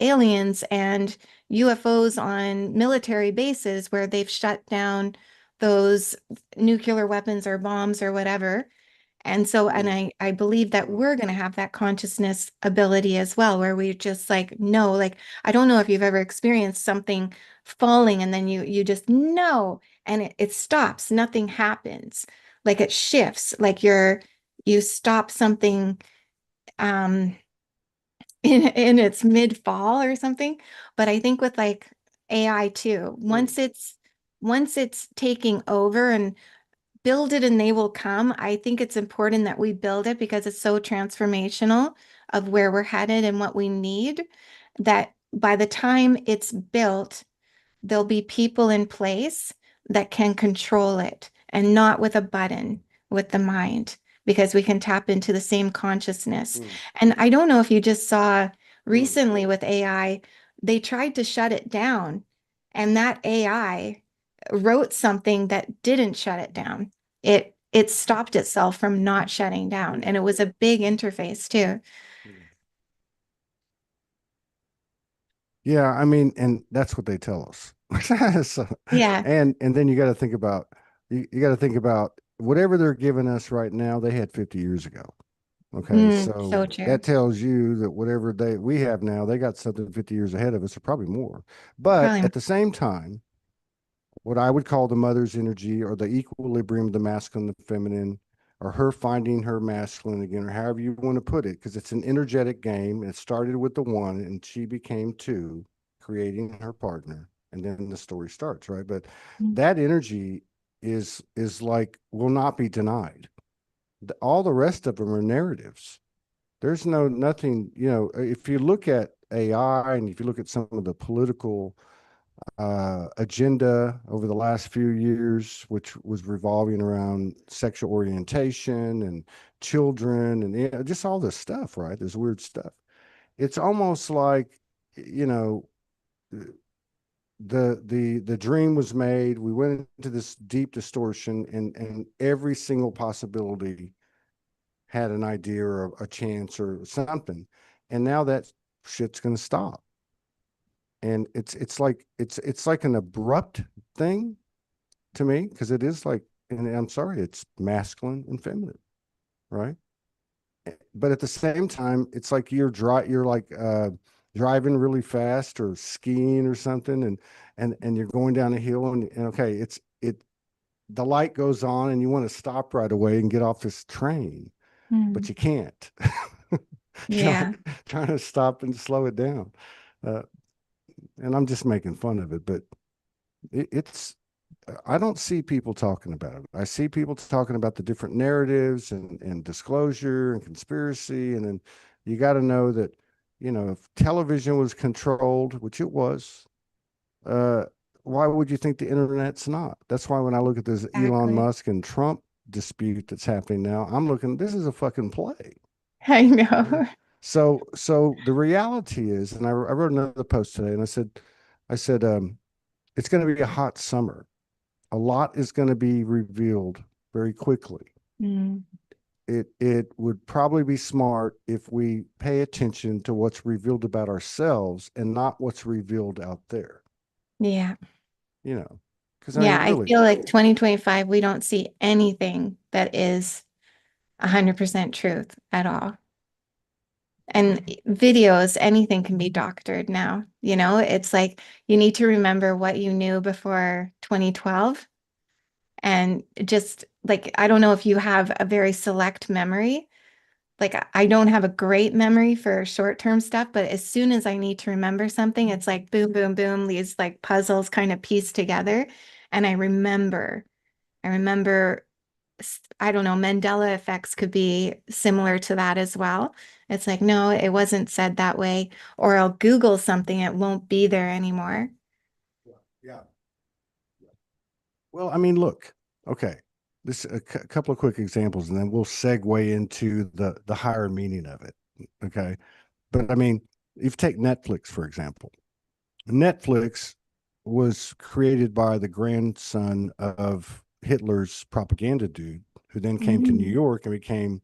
aliens and UFOs on military bases where they've shut down those nuclear weapons or bombs or whatever. And so, and mm, I believe that we're going to have that consciousness ability as well, where we just like know, like, I don't know if you've ever experienced something falling and then you just know and it stops, nothing happens. Like it shifts, like you stop something um in its mid fall or something. But I think with like AI too, mm, once it's taking over and build it and they will come. I think it's important that we build it because it's so transformational of where we're headed and what we need that by the time it's built, there'll be people in place that can control it and not with a button with the mind because we can tap into the same consciousness. mm, And I don't know if you just saw mm, recently with AI, they tried to shut it down, and that AI wrote something that didn't shut it down. It stopped itself from not shutting down, mm, and it was a big interface too. mm. Yeah, I mean, and that's what they tell us. So, Yeah. and then you got to think about you got to think about whatever they're giving us right now, they had 50 years ago. Okay. So So true. that tells you that whatever we have now, they got something 50 years ahead of us, or probably more. But Probably. at the same time, what I would call the mother's energy, or the equilibrium of the masculine and the feminine, or her finding her masculine again, or however you want to put it, because it's an energetic game. It started with the one and she became two, creating her partner. And then the story starts, right? But that energy is like, will not be denied. All the rest of them are narratives. There's nothing, if you look at AI and if you look at some of the political agenda over the last few years, which was revolving around sexual orientation and children and just all this stuff, right? This weird stuff. It's almost like, you know, the dream was made. We went into this deep distortion, and every single possibility had an idea or a chance or something, and now that shit's going to stop. And it's like an abrupt thing to me, because it is like, and I'm sorry, it's masculine and feminine, right? But at the same time, it's like you're like driving really fast or skiing or something, and you're going down a hill, and okay, the light goes on and you want to stop right away and get off this train, but Mm. you can't. You're Yeah. like trying to stop and slow it down. Uh, and I'm just making fun of it, but it's I don't see people talking about it. I see people talking about the different narratives and disclosure and conspiracy. And then you got to know that, if television was controlled, which it was, uh, why would you think the internet's not? That's why when I look at this Elon Exactly. Musk and Trump dispute that's happening now, I'm looking, this is a fucking play. I Okay. know. So the reality is, and I wrote another post today, and I said, it's going to be a hot summer. A lot is going to be revealed very quickly. Mm. It would probably be smart if we pay attention to what's revealed about ourselves and not what's revealed out there. Yeah. You know, because I Yeah. mean, I really, feel like 2025, we don't see anything that is 100% truth at all. And videos, anything can be doctored now. It's like you need to remember what you knew before 2012. And just like, I don't know if you have a very select memory. Like, I don't have a great memory for short-term stuff, but as soon as I need to remember something, it's like boom, boom, boom, these like puzzles kind of piece together. And I remember, I don't know, Mandela effects could be similar to that as well. It's like, no, it wasn't said that way. Or I'll Google something, it won't be there anymore. yeah. Well, I mean, look, okay, this couple of quick examples, and then we'll segue into the higher meaning of it. Okay, but I mean, if you take Netflix for example, Netflix was created by the grandson of Hitler's propaganda dude, who then came to New Mm. York and became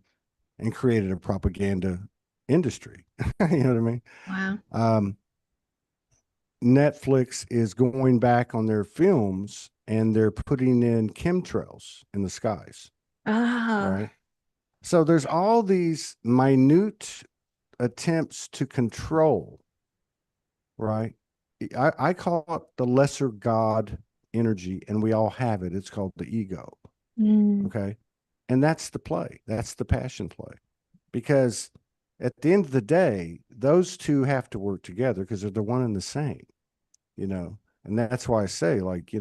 and created a propaganda industry. You know what I mean? Wow. Um, Netflix is going back on their films and they're putting in chemtrails in the skies, Oh. right? So there's all these minute attempts to control, right? I call it the lesser God energy, and we all have it. It's called the ego. Mm. Okay. And that's the play. That's the passion play. Because at the end of the day, those two have to work together because they're the one and the same, you know. And that's why I say, like,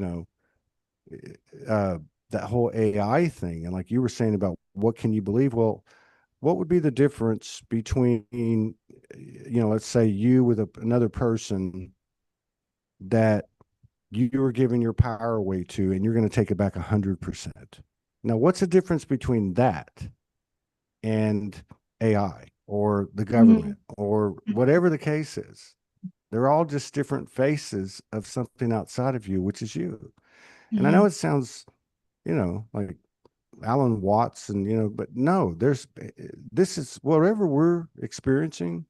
uh, that whole AI thing, and like you were saying about what can you believe? Well, what would be the difference between, let's say you with another person that you were giving your power away to, and you're going to take it back 100%. Now, what's the difference between that and AI or the Mm. government or whatever the case is? They're all just different faces of something outside of you, which is you. And I know Mm. it sounds, like Alan Watts and, but no, this is whatever we're experiencing.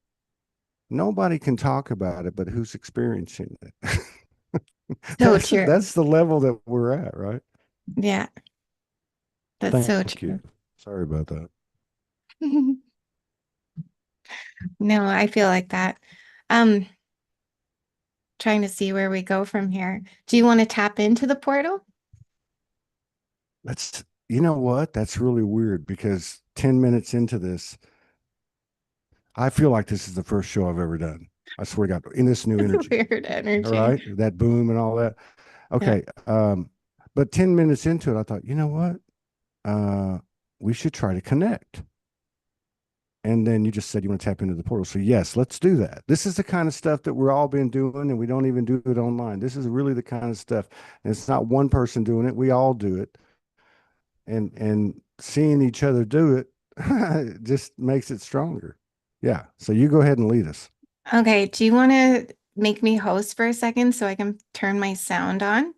Nobody can talk about it, but who's experiencing it? So that's true. that's the level that we're at, right? Yeah, that's so Thank you. true. Sorry about that. No, I feel like that. Um, Trying to see where we go from here. Do you want to tap into the portal? That's, you know what? That's really weird because 10 minutes into this, I feel like this is the first show I've ever done. I swear to God, in this new energy. Weird All energy. right. That boom and all that. Yeah. Okay. But 10 minutes into it, I thought, you know what? Uh, we should try to connect. And then you just said you want to tap into the portal. So yes, let's do that. This is the kind of stuff that we're all been doing, and we don't even do it online. This is really the kind of stuff. And it's not one person doing it. We all do it. And seeing each other do it just makes it stronger. Yeah. So you go ahead and lead us. Okay, do you want to make me host for a second so I can turn my sound on?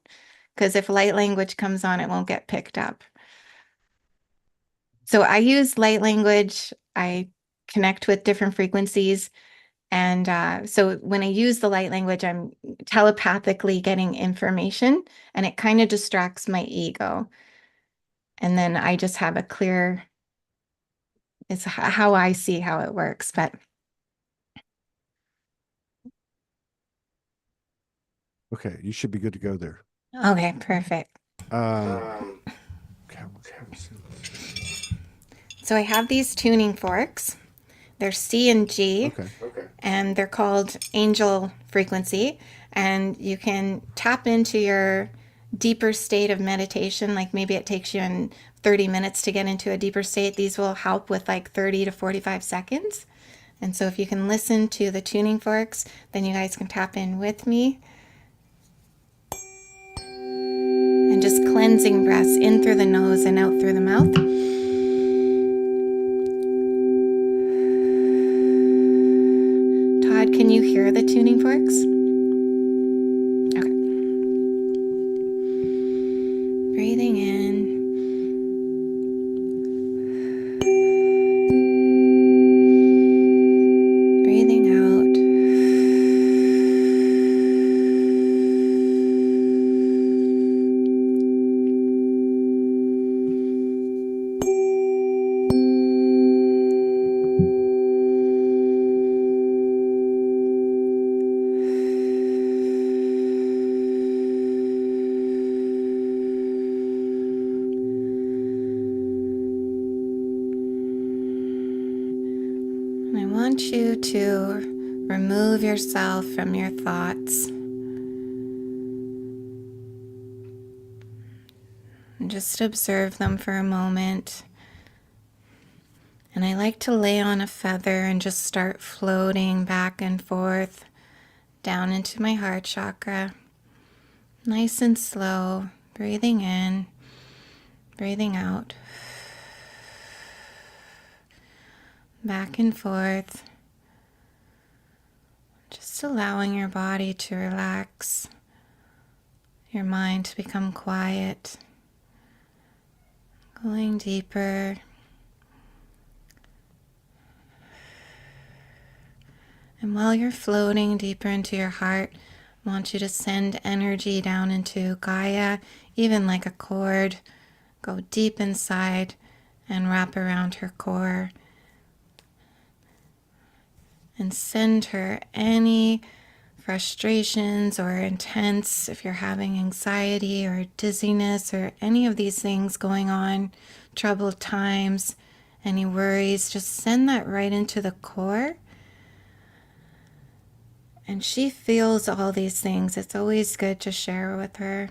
Because if light language comes on, it won't get picked up. So I use light language. I connect with different frequencies. And so when I use the light language, I'm telepathically getting information and it kind of distracts my ego. And then I just have a clear, it's how I see how it works. But Okay, you should be good to go there. okay, perfect. Um, Um, okay, So I have these tuning forks. They're C and G, okay. and they're called angel frequency. And you can tap into your deeper state of meditation. Like maybe it takes you in 30 minutes to get into a deeper state. These will help with like 30 to 45 seconds. And so if you can listen to the tuning forks, then you guys can tap in with me and just cleansing breaths in through the nose and out through the mouth. Todd, can you hear the tuning forks? Okay. Breathing in. Breathing out. And I want you to remove yourself from your thoughts and just observe them for a moment. And I like to lay on a feather and just start floating back and forth down into my heart chakra. Nice and slow, breathing in, breathing out, back and forth. Just allowing your body to relax, your mind to become quiet, going deeper. And while you're floating deeper into your heart, I want you to send energy down into Gaia, even like a cord. Go deep inside and wrap around her core and send her any frustrations or intense, if you're having anxiety or dizziness or any of these things going on, troubled times, any worries, just send that right into the core. And she feels all these things. It's always good to share with her.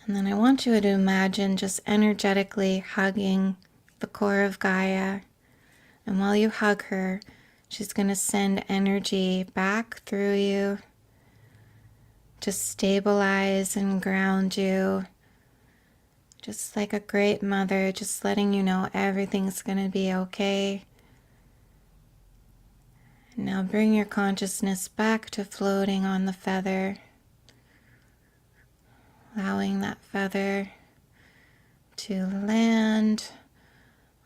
And then I want you to imagine just energetically hugging the core of Gaia. And while you hug her, she's going to send energy back through you to stabilize and ground you. Just like a great mother, just letting you know everything's going to be okay. Now bring your consciousness back to floating on the feather, allowing that feather to land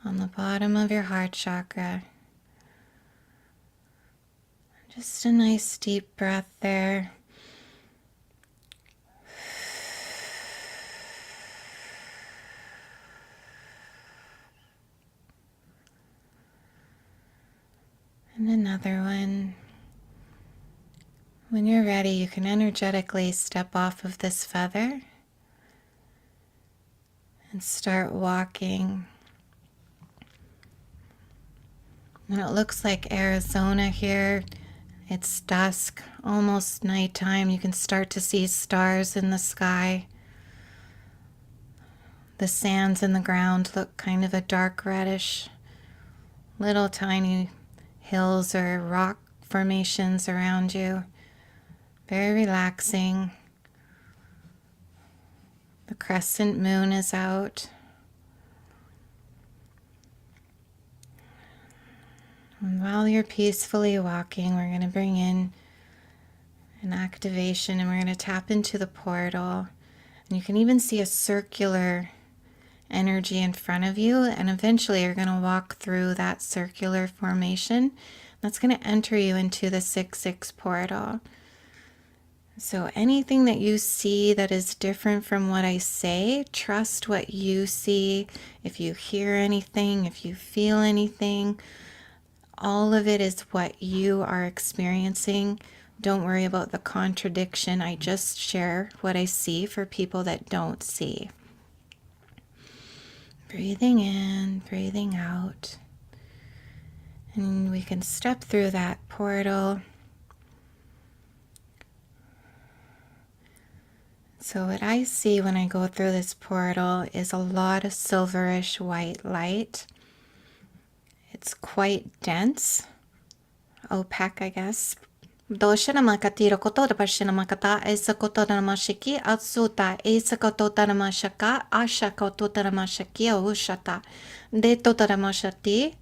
on the bottom of your heart chakra. Just a nice deep breath there. And another one. When you're ready, you can energetically step off of this feather and start walking. And it looks like Arizona here. It's dusk, almost nighttime. You can start to see stars in the sky. The sands in the ground look kind of a dark reddish. Little tiny hills or rock formations around you. Very relaxing. The crescent moon is out. And while you're peacefully walking, we're going to bring in an activation and we're going to tap into the portal. And you can even see a circular energy in front of you. And eventually you're going to walk through that circular formation. That's going to enter you into the 6-6 portal. So anything that you see that is different from what I say, trust what you see. If you hear anything, if you feel anything, all of it is what you are experiencing. Don't worry about the contradiction. I just share what I see for people that don't see. Breathing in, breathing out. And we can step through that portal. So what I see when I go through this portal is a lot of silverish white light. It's quite dense, opaque, I guess. Doshinamaka koto da pashinamaka esa koto da mashiki atsuta esa koto da mashaka asha koto da mashaki ushata de tota da mashati.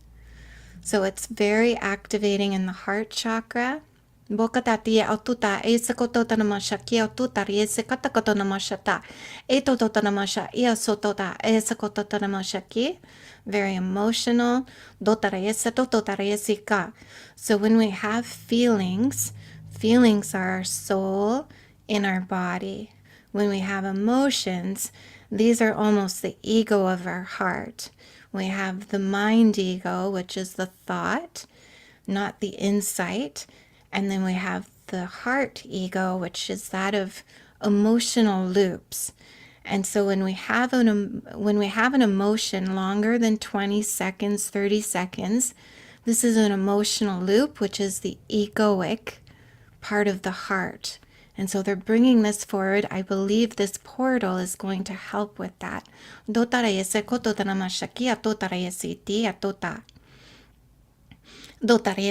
So it's very activating in the heart chakra. Bokatati aututa esa koto da mashaki aututa esa kata koto da mashata eto tota da masha ia soto da esa koto da mashaki. Very emotional. So when we have feelings, feelings are our soul in our body. When we have emotions, these are almost the ego of our heart. We have the mind ego, which is the thought, not the insight. And then we have the heart ego, which is that of emotional loops. And so when we have an emotion longer than 20 seconds, 30 seconds, this is an emotional loop, which is the egoic part of the heart. And so they're bringing this forward. I believe this portal is going to help with that. Dotaria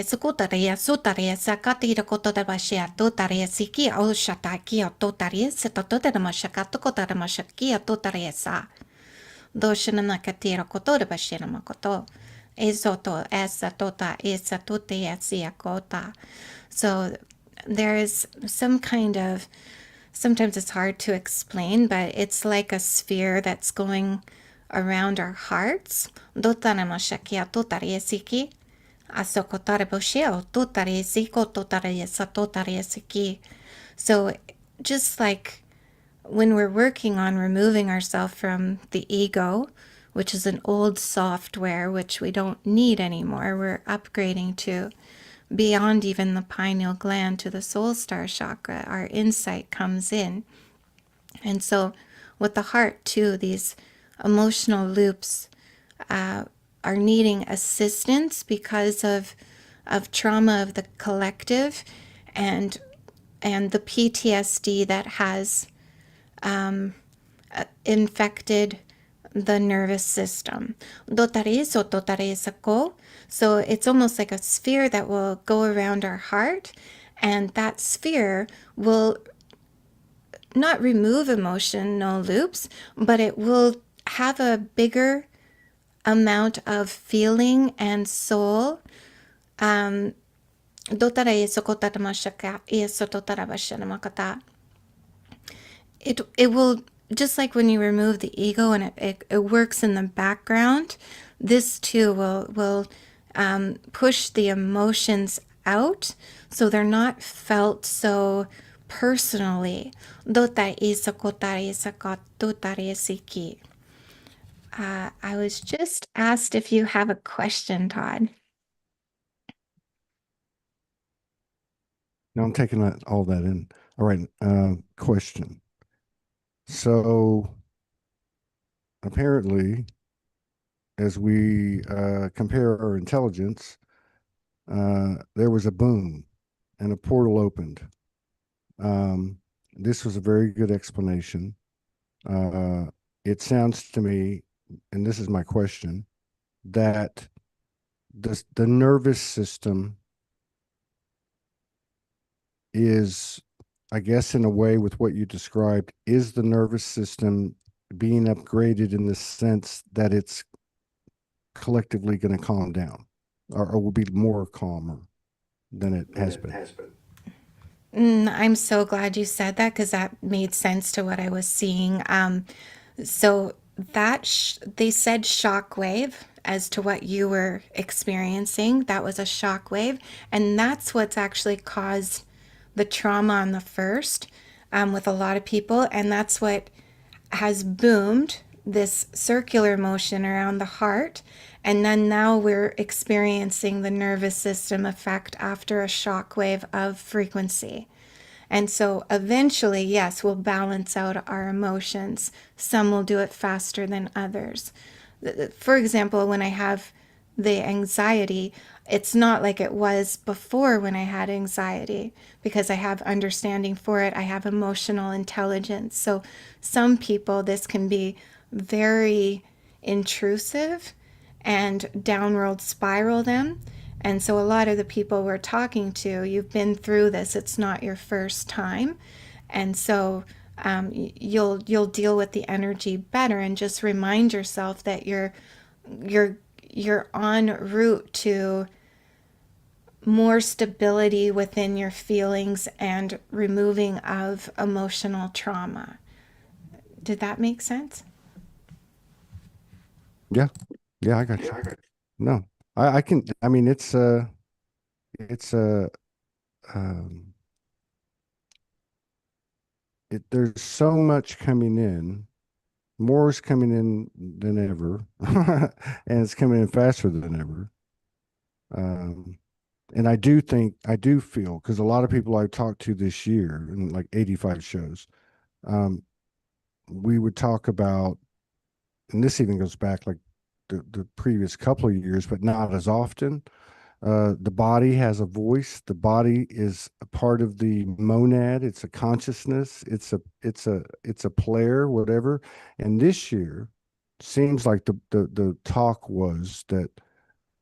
sukutaria sutaria sakatira kotota bashia dotaria siki o shataki o dotaria setotota mashakato kotara mashaki o dotaria sa doshina nakatira kotota bashina makoto esoto esa tota esa tuti esia kota. So there is some kind of, sometimes it's hard to explain, but it's like a sphere that's going around our hearts. Dotana mashaki o dotaria siki. So just like when we're working on removing ourselves from the ego, which is an old software which we don't need anymore, we're upgrading to beyond even the pineal gland to the soul star chakra. Our insight comes in. And so with the heart too, these emotional loops are needing assistance because of trauma of the collective and the PTSD that has infected the nervous system. So it's almost like a sphere that will go around our heart, and that sphere will not remove emotional loops, but it will have a bigger amount of feeling and soul. It will, just like when you remove the ego and it works in the background, this too will push the emotions out so they're not felt so personally. I was just asked if you have a question, Todd. Now I'm taking all that in. All right. Question. So apparently, as we compare our intelligence, there was a boom and a portal opened. Um, this was a very good explanation. Uh, it sounds to me, and this is my question, that the nervous system is, I guess, in a way, with what you described, is the nervous system being upgraded in the sense that it's collectively going to calm down, or will be more calmer than it has been. I'm so glad you said that because that made sense to what I was seeing. So they said shock wave as to what you were experiencing. That was a shock wave, and that's what's actually caused the trauma on the first with a lot of people, and that's what has boomed this circular motion around the heart. And then now we're experiencing the nervous system effect after a shock wave of frequency. And so eventually, yes, we'll balance out our emotions. Some will do it faster than others. For example, when I have the anxiety, it's not like it was before when I had anxiety because I have understanding for it. I have emotional intelligence. So some people, this can be very intrusive and downward spiral them. And so a lot of the people we're talking to, you've been through this. It's not your first time. And so you'll deal with the energy better and just remind yourself that you're you're en route to more stability within your feelings and removing of emotional trauma. Did that make sense? Yeah, yeah, I got you. No, I can. I mean, it's um, there's so much coming in. More is coming in than ever, and it's coming in faster than ever. Um, and I do feel, because a lot of people I've talked to this year, in like 85 shows, um, we would talk about, and this even goes back like the previous couple of years, but not as often. The body has a voice. The body is a part of the monad. It's a consciousness. It's a player, whatever. And this year, seems like the talk was that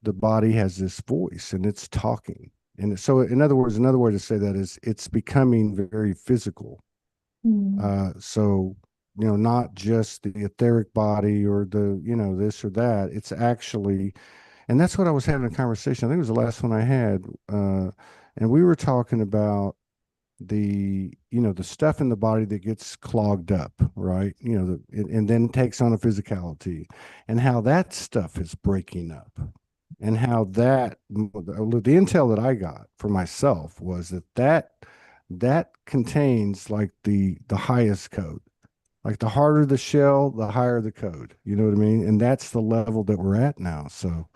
the body has this voice and it's talking. And so, in other words, another way to say that is it's becoming very physical. Mm. So, not just the etheric body or this or that. It's actually, and that's what I was having a conversation. I think it was the last one I had. And we were talking about the stuff in the body that gets clogged up, right? And then takes on a physicality, and how that stuff is breaking up, and how the intel that I got for myself was that contains like the highest code. Like the harder the shell, the higher the code. You know what I mean? And that's the level that we're at now. So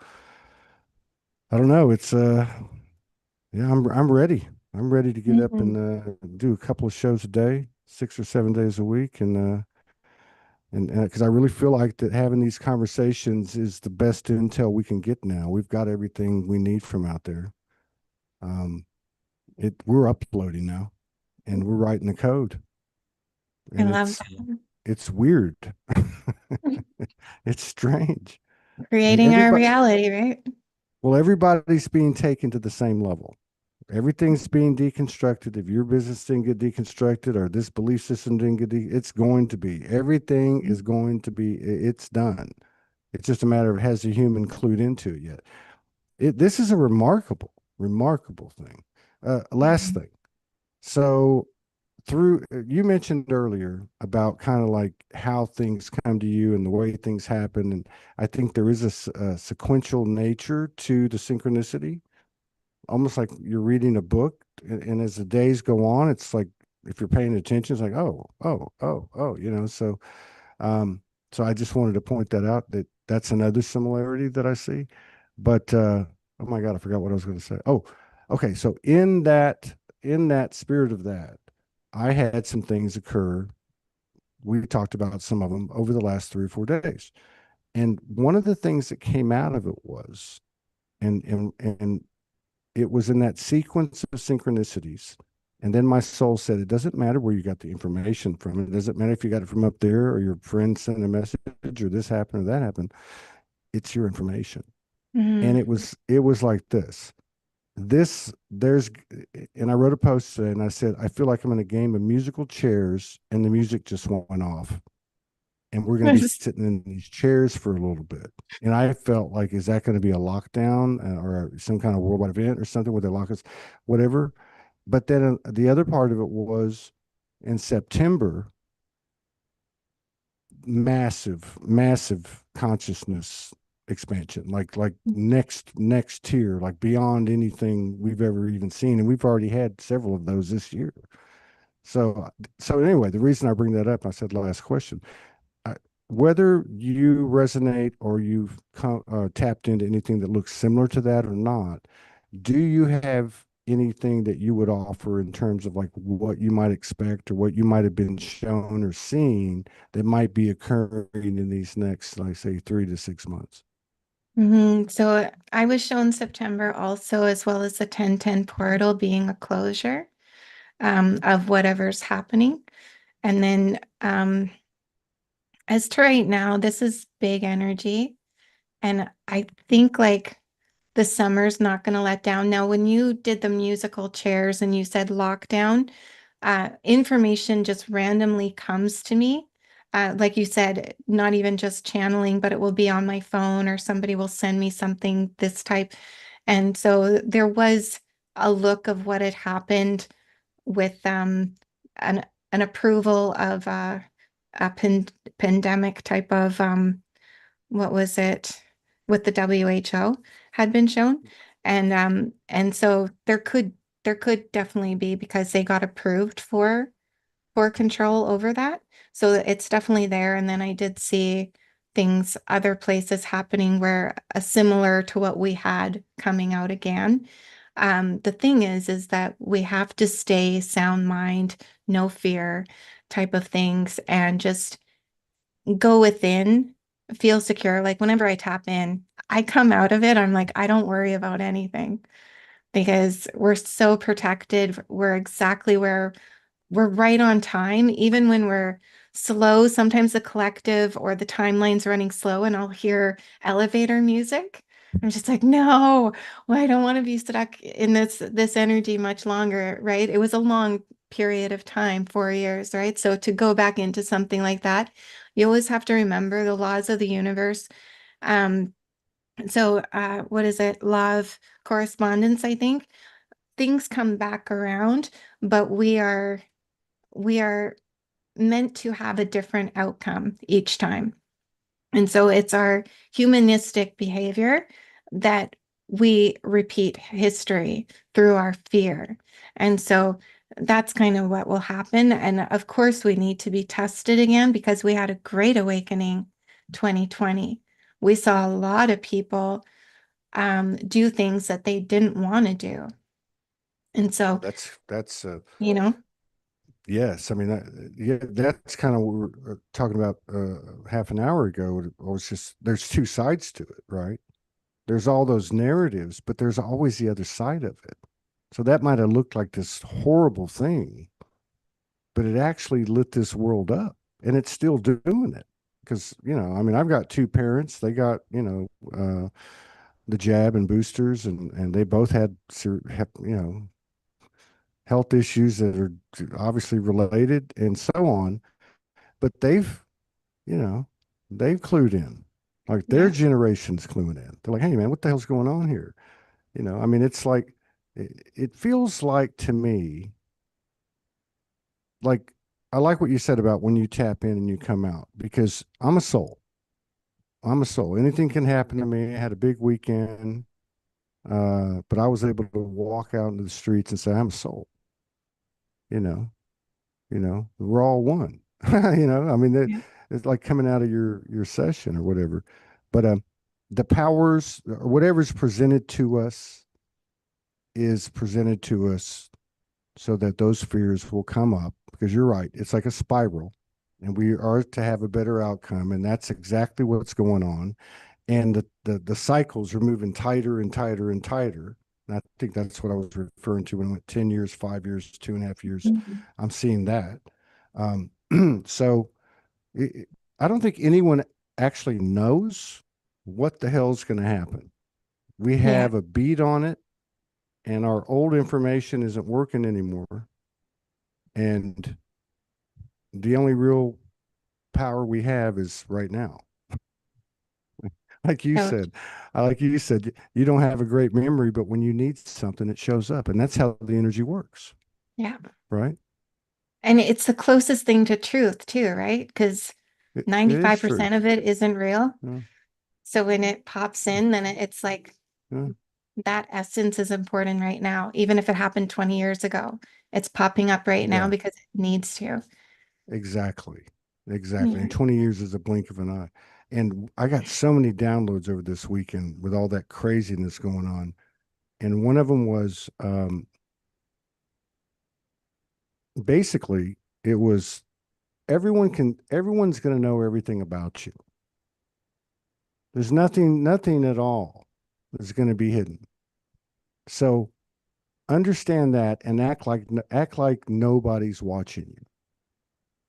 I don't know. It's yeah, I'm ready. I'm ready to get up and Mhm. do a couple of shows a day, 6 or 7 days a week, and because I really feel like that having these conversations is the best intel we can get now. We've got everything we need from out there. Um, we're uploading now, and we're writing the code, I and love it's weird. It's strange, and creating our everybody, reality, right? well, everybody's being taken to the same level. Everything's being deconstructed. If your business didn't get deconstructed or this belief system didn't it's going to be. Everything is going to be, it's done. It's just a matter of has the human clued into it yet. This is a remarkable thing. Last Mhm. thing. So you mentioned earlier about kind of like how things come to you and the way things happen. And I think there is a sequential nature to the synchronicity, almost like you're reading a book, and as the days go on, it's like if you're paying attention, it's like oh, um so I just wanted to point that out, that that's another similarity that I see. But oh my god, I forgot what I was going to say. Oh, okay, so in that spirit of that, I had some things occur. We talked about some of them over the last 3 or 4 days. And one of the things that came out of it was, and it was in that sequence of synchronicities. And then my soul said, it doesn't matter where you got the information from. It doesn't matter if you got it from up there or your friend sent a message or this happened or that happened. It's your information. And Mhm. it was like this there's and I wrote a post today and I said, I feel like I'm in a game of musical chairs and the music just went off and we're going to be sitting in these chairs for a little bit. And I felt like, is that going to be a lockdown or some kind of worldwide event or something where they lock us, whatever. But then the other part of it was in September, massive consciousness expansion, like next tier, like beyond anything we've ever even seen. And we've already had several of those this year. So anyway, the reason I bring that up, I said last question, I, whether you resonate or you've tapped into anything that looks similar to that or not, do you have anything that you would offer in terms of like what you might expect or what you might have been shown or seen that might be occurring in these next, like say, 3 to 6 months? So I was shown September also, as well as the 1010 portal being a closure of whatever's happening. And then as to right now, this is big energy. And I think like the summer's not going to let down. Now, when you did the musical chairs and you said lockdown, information just randomly comes to me. Like you said, not even just channeling, but it will be on my phone or somebody will send me something this type. And so there was a look of what had happened with an approval of a pandemic type of what was it with the WHO had been shown. And so there could definitely be because they got approved for control over that. So it's definitely there. And then I did see things, other places happening where similar to what we had coming out again. The thing is that we have to stay sound mind, no fear type of things, and just go within, feel secure. Like whenever I tap in, I come out of it, I'm like, I don't worry about anything because we're so protected. We're exactly where we're right on time, even when we're slow. Sometimes the collective or the timeline's running slow, and I'll hear elevator music. I'm just like, no, well, I don't want to be stuck in this energy much longer, right? It was a long period of time, 4 years, right? So to go back into something like that, you always have to remember the laws of the universe. Um, what is it? Law of correspondence, I think. Things come back around, but we are meant to have a different outcome each time. And so it's our humanistic behavior that we repeat history through our fear. And so that's kind of what will happen. And of course, we need to be tested again because we had a great awakening 2020. We saw a lot of people do things that they didn't want to do. And Oh, so, that's you know, yes. I mean, yeah, that's kind of what we were talking about half an hour ago. It was just there's two sides to it, right? There's all those narratives, but there's always the other side of it. So that might have looked like this horrible thing, but it actually lit this world up, and it's still doing it. Because I mean, I've got two parents. They got the jab and boosters, and they both had health issues that are obviously related and so on. But you know, they've clued in. Like their yeah, generation's cluing in. They're like, hey man, what the hell's going on here? I mean, it's like it feels like to me, like I like what you said about when you tap in and you come out because I'm a soul. I'm a soul. Anything can happen to me. I had a big weekend, but I was able to walk out into the streets and say, I'm a soul. You know, we're all one. I mean, yeah, it's like coming out of your session or whatever. But the powers or whatever's presented to us is presented to us so that those fears will come up, because you're right, it's like a spiral, and we are to have a better outcome, and that's exactly what's going on. And the cycles are moving tighter and tighter and tighter. And I think that's what I was referring to when I went 10 years, 5 years, 2.5 years. Mhm. I'm seeing that. Um, so it, I don't think anyone actually knows what the hell's going to happen. We Yeah. have a beat on it, and our old information isn't working anymore. And the only real power we have is right now. Like you So, said, like you said, you don't have a great memory, but when you need something, it shows up. And that's how the energy works, yeah. right? And it's the closest thing to truth too, right? Because It is 95% truth. of it isn't real. Yeah, So when it pops in, then it's like yeah, that essence is important right now. Even if it happened 20 years ago, it's popping up right now yeah, because it needs to. exactly. Exactly. Yeah. And 20 years is a blink of an eye. And I got so many downloads over this weekend with all that craziness going on. And one of them was basically, it was everyone's going to know everything about you. There's nothing at all that's going to be hidden. So understand that and act like nobody's watching you.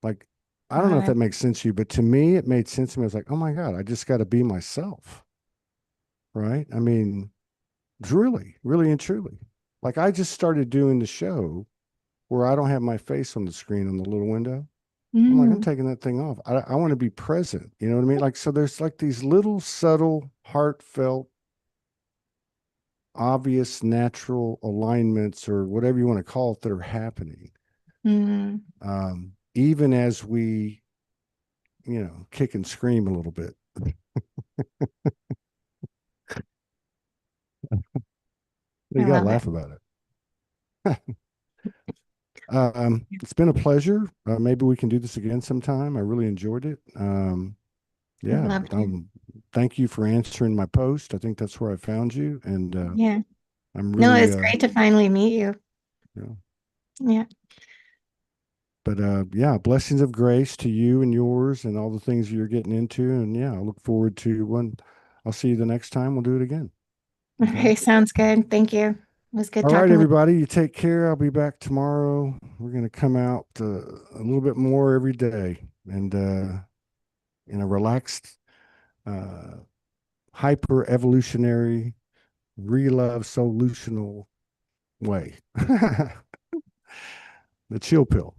Like, I don't know if Uh, that makes sense to you, but to me, it made sense to me. I was like, oh my God, I just got to be myself. Right. I mean, really, really and truly. Like, I just started doing the show where I don't have my face on the screen on the little window. I'm like, I'm mm, taking that thing off. I want to be present. You know what I mean? Like, so there's like these little subtle, heartfelt, obvious, natural alignments or whatever you want to call it that are happening. mm. Even as we, kick and scream a little bit. You I got to love it. laugh about it. It's been a pleasure. Maybe we can do this again sometime. I really enjoyed it. I'd Yeah. love to. Thank you for answering my post. I think that's where I found you. And Yeah. I'm No, really, it's great to finally meet you. you know, Yeah. but yeah, blessings of grace to you and yours and all the things you're getting into. And yeah, I look forward to when I'll see you the next time. We'll do it again. Okay. Okay, sounds good. Thank you. It was good All right, talking with everybody, you take care. I'll be back tomorrow. We're going to come out a little bit more every day and in a relaxed, uh, hyper evolutionary, relove solutional way. The chill pill.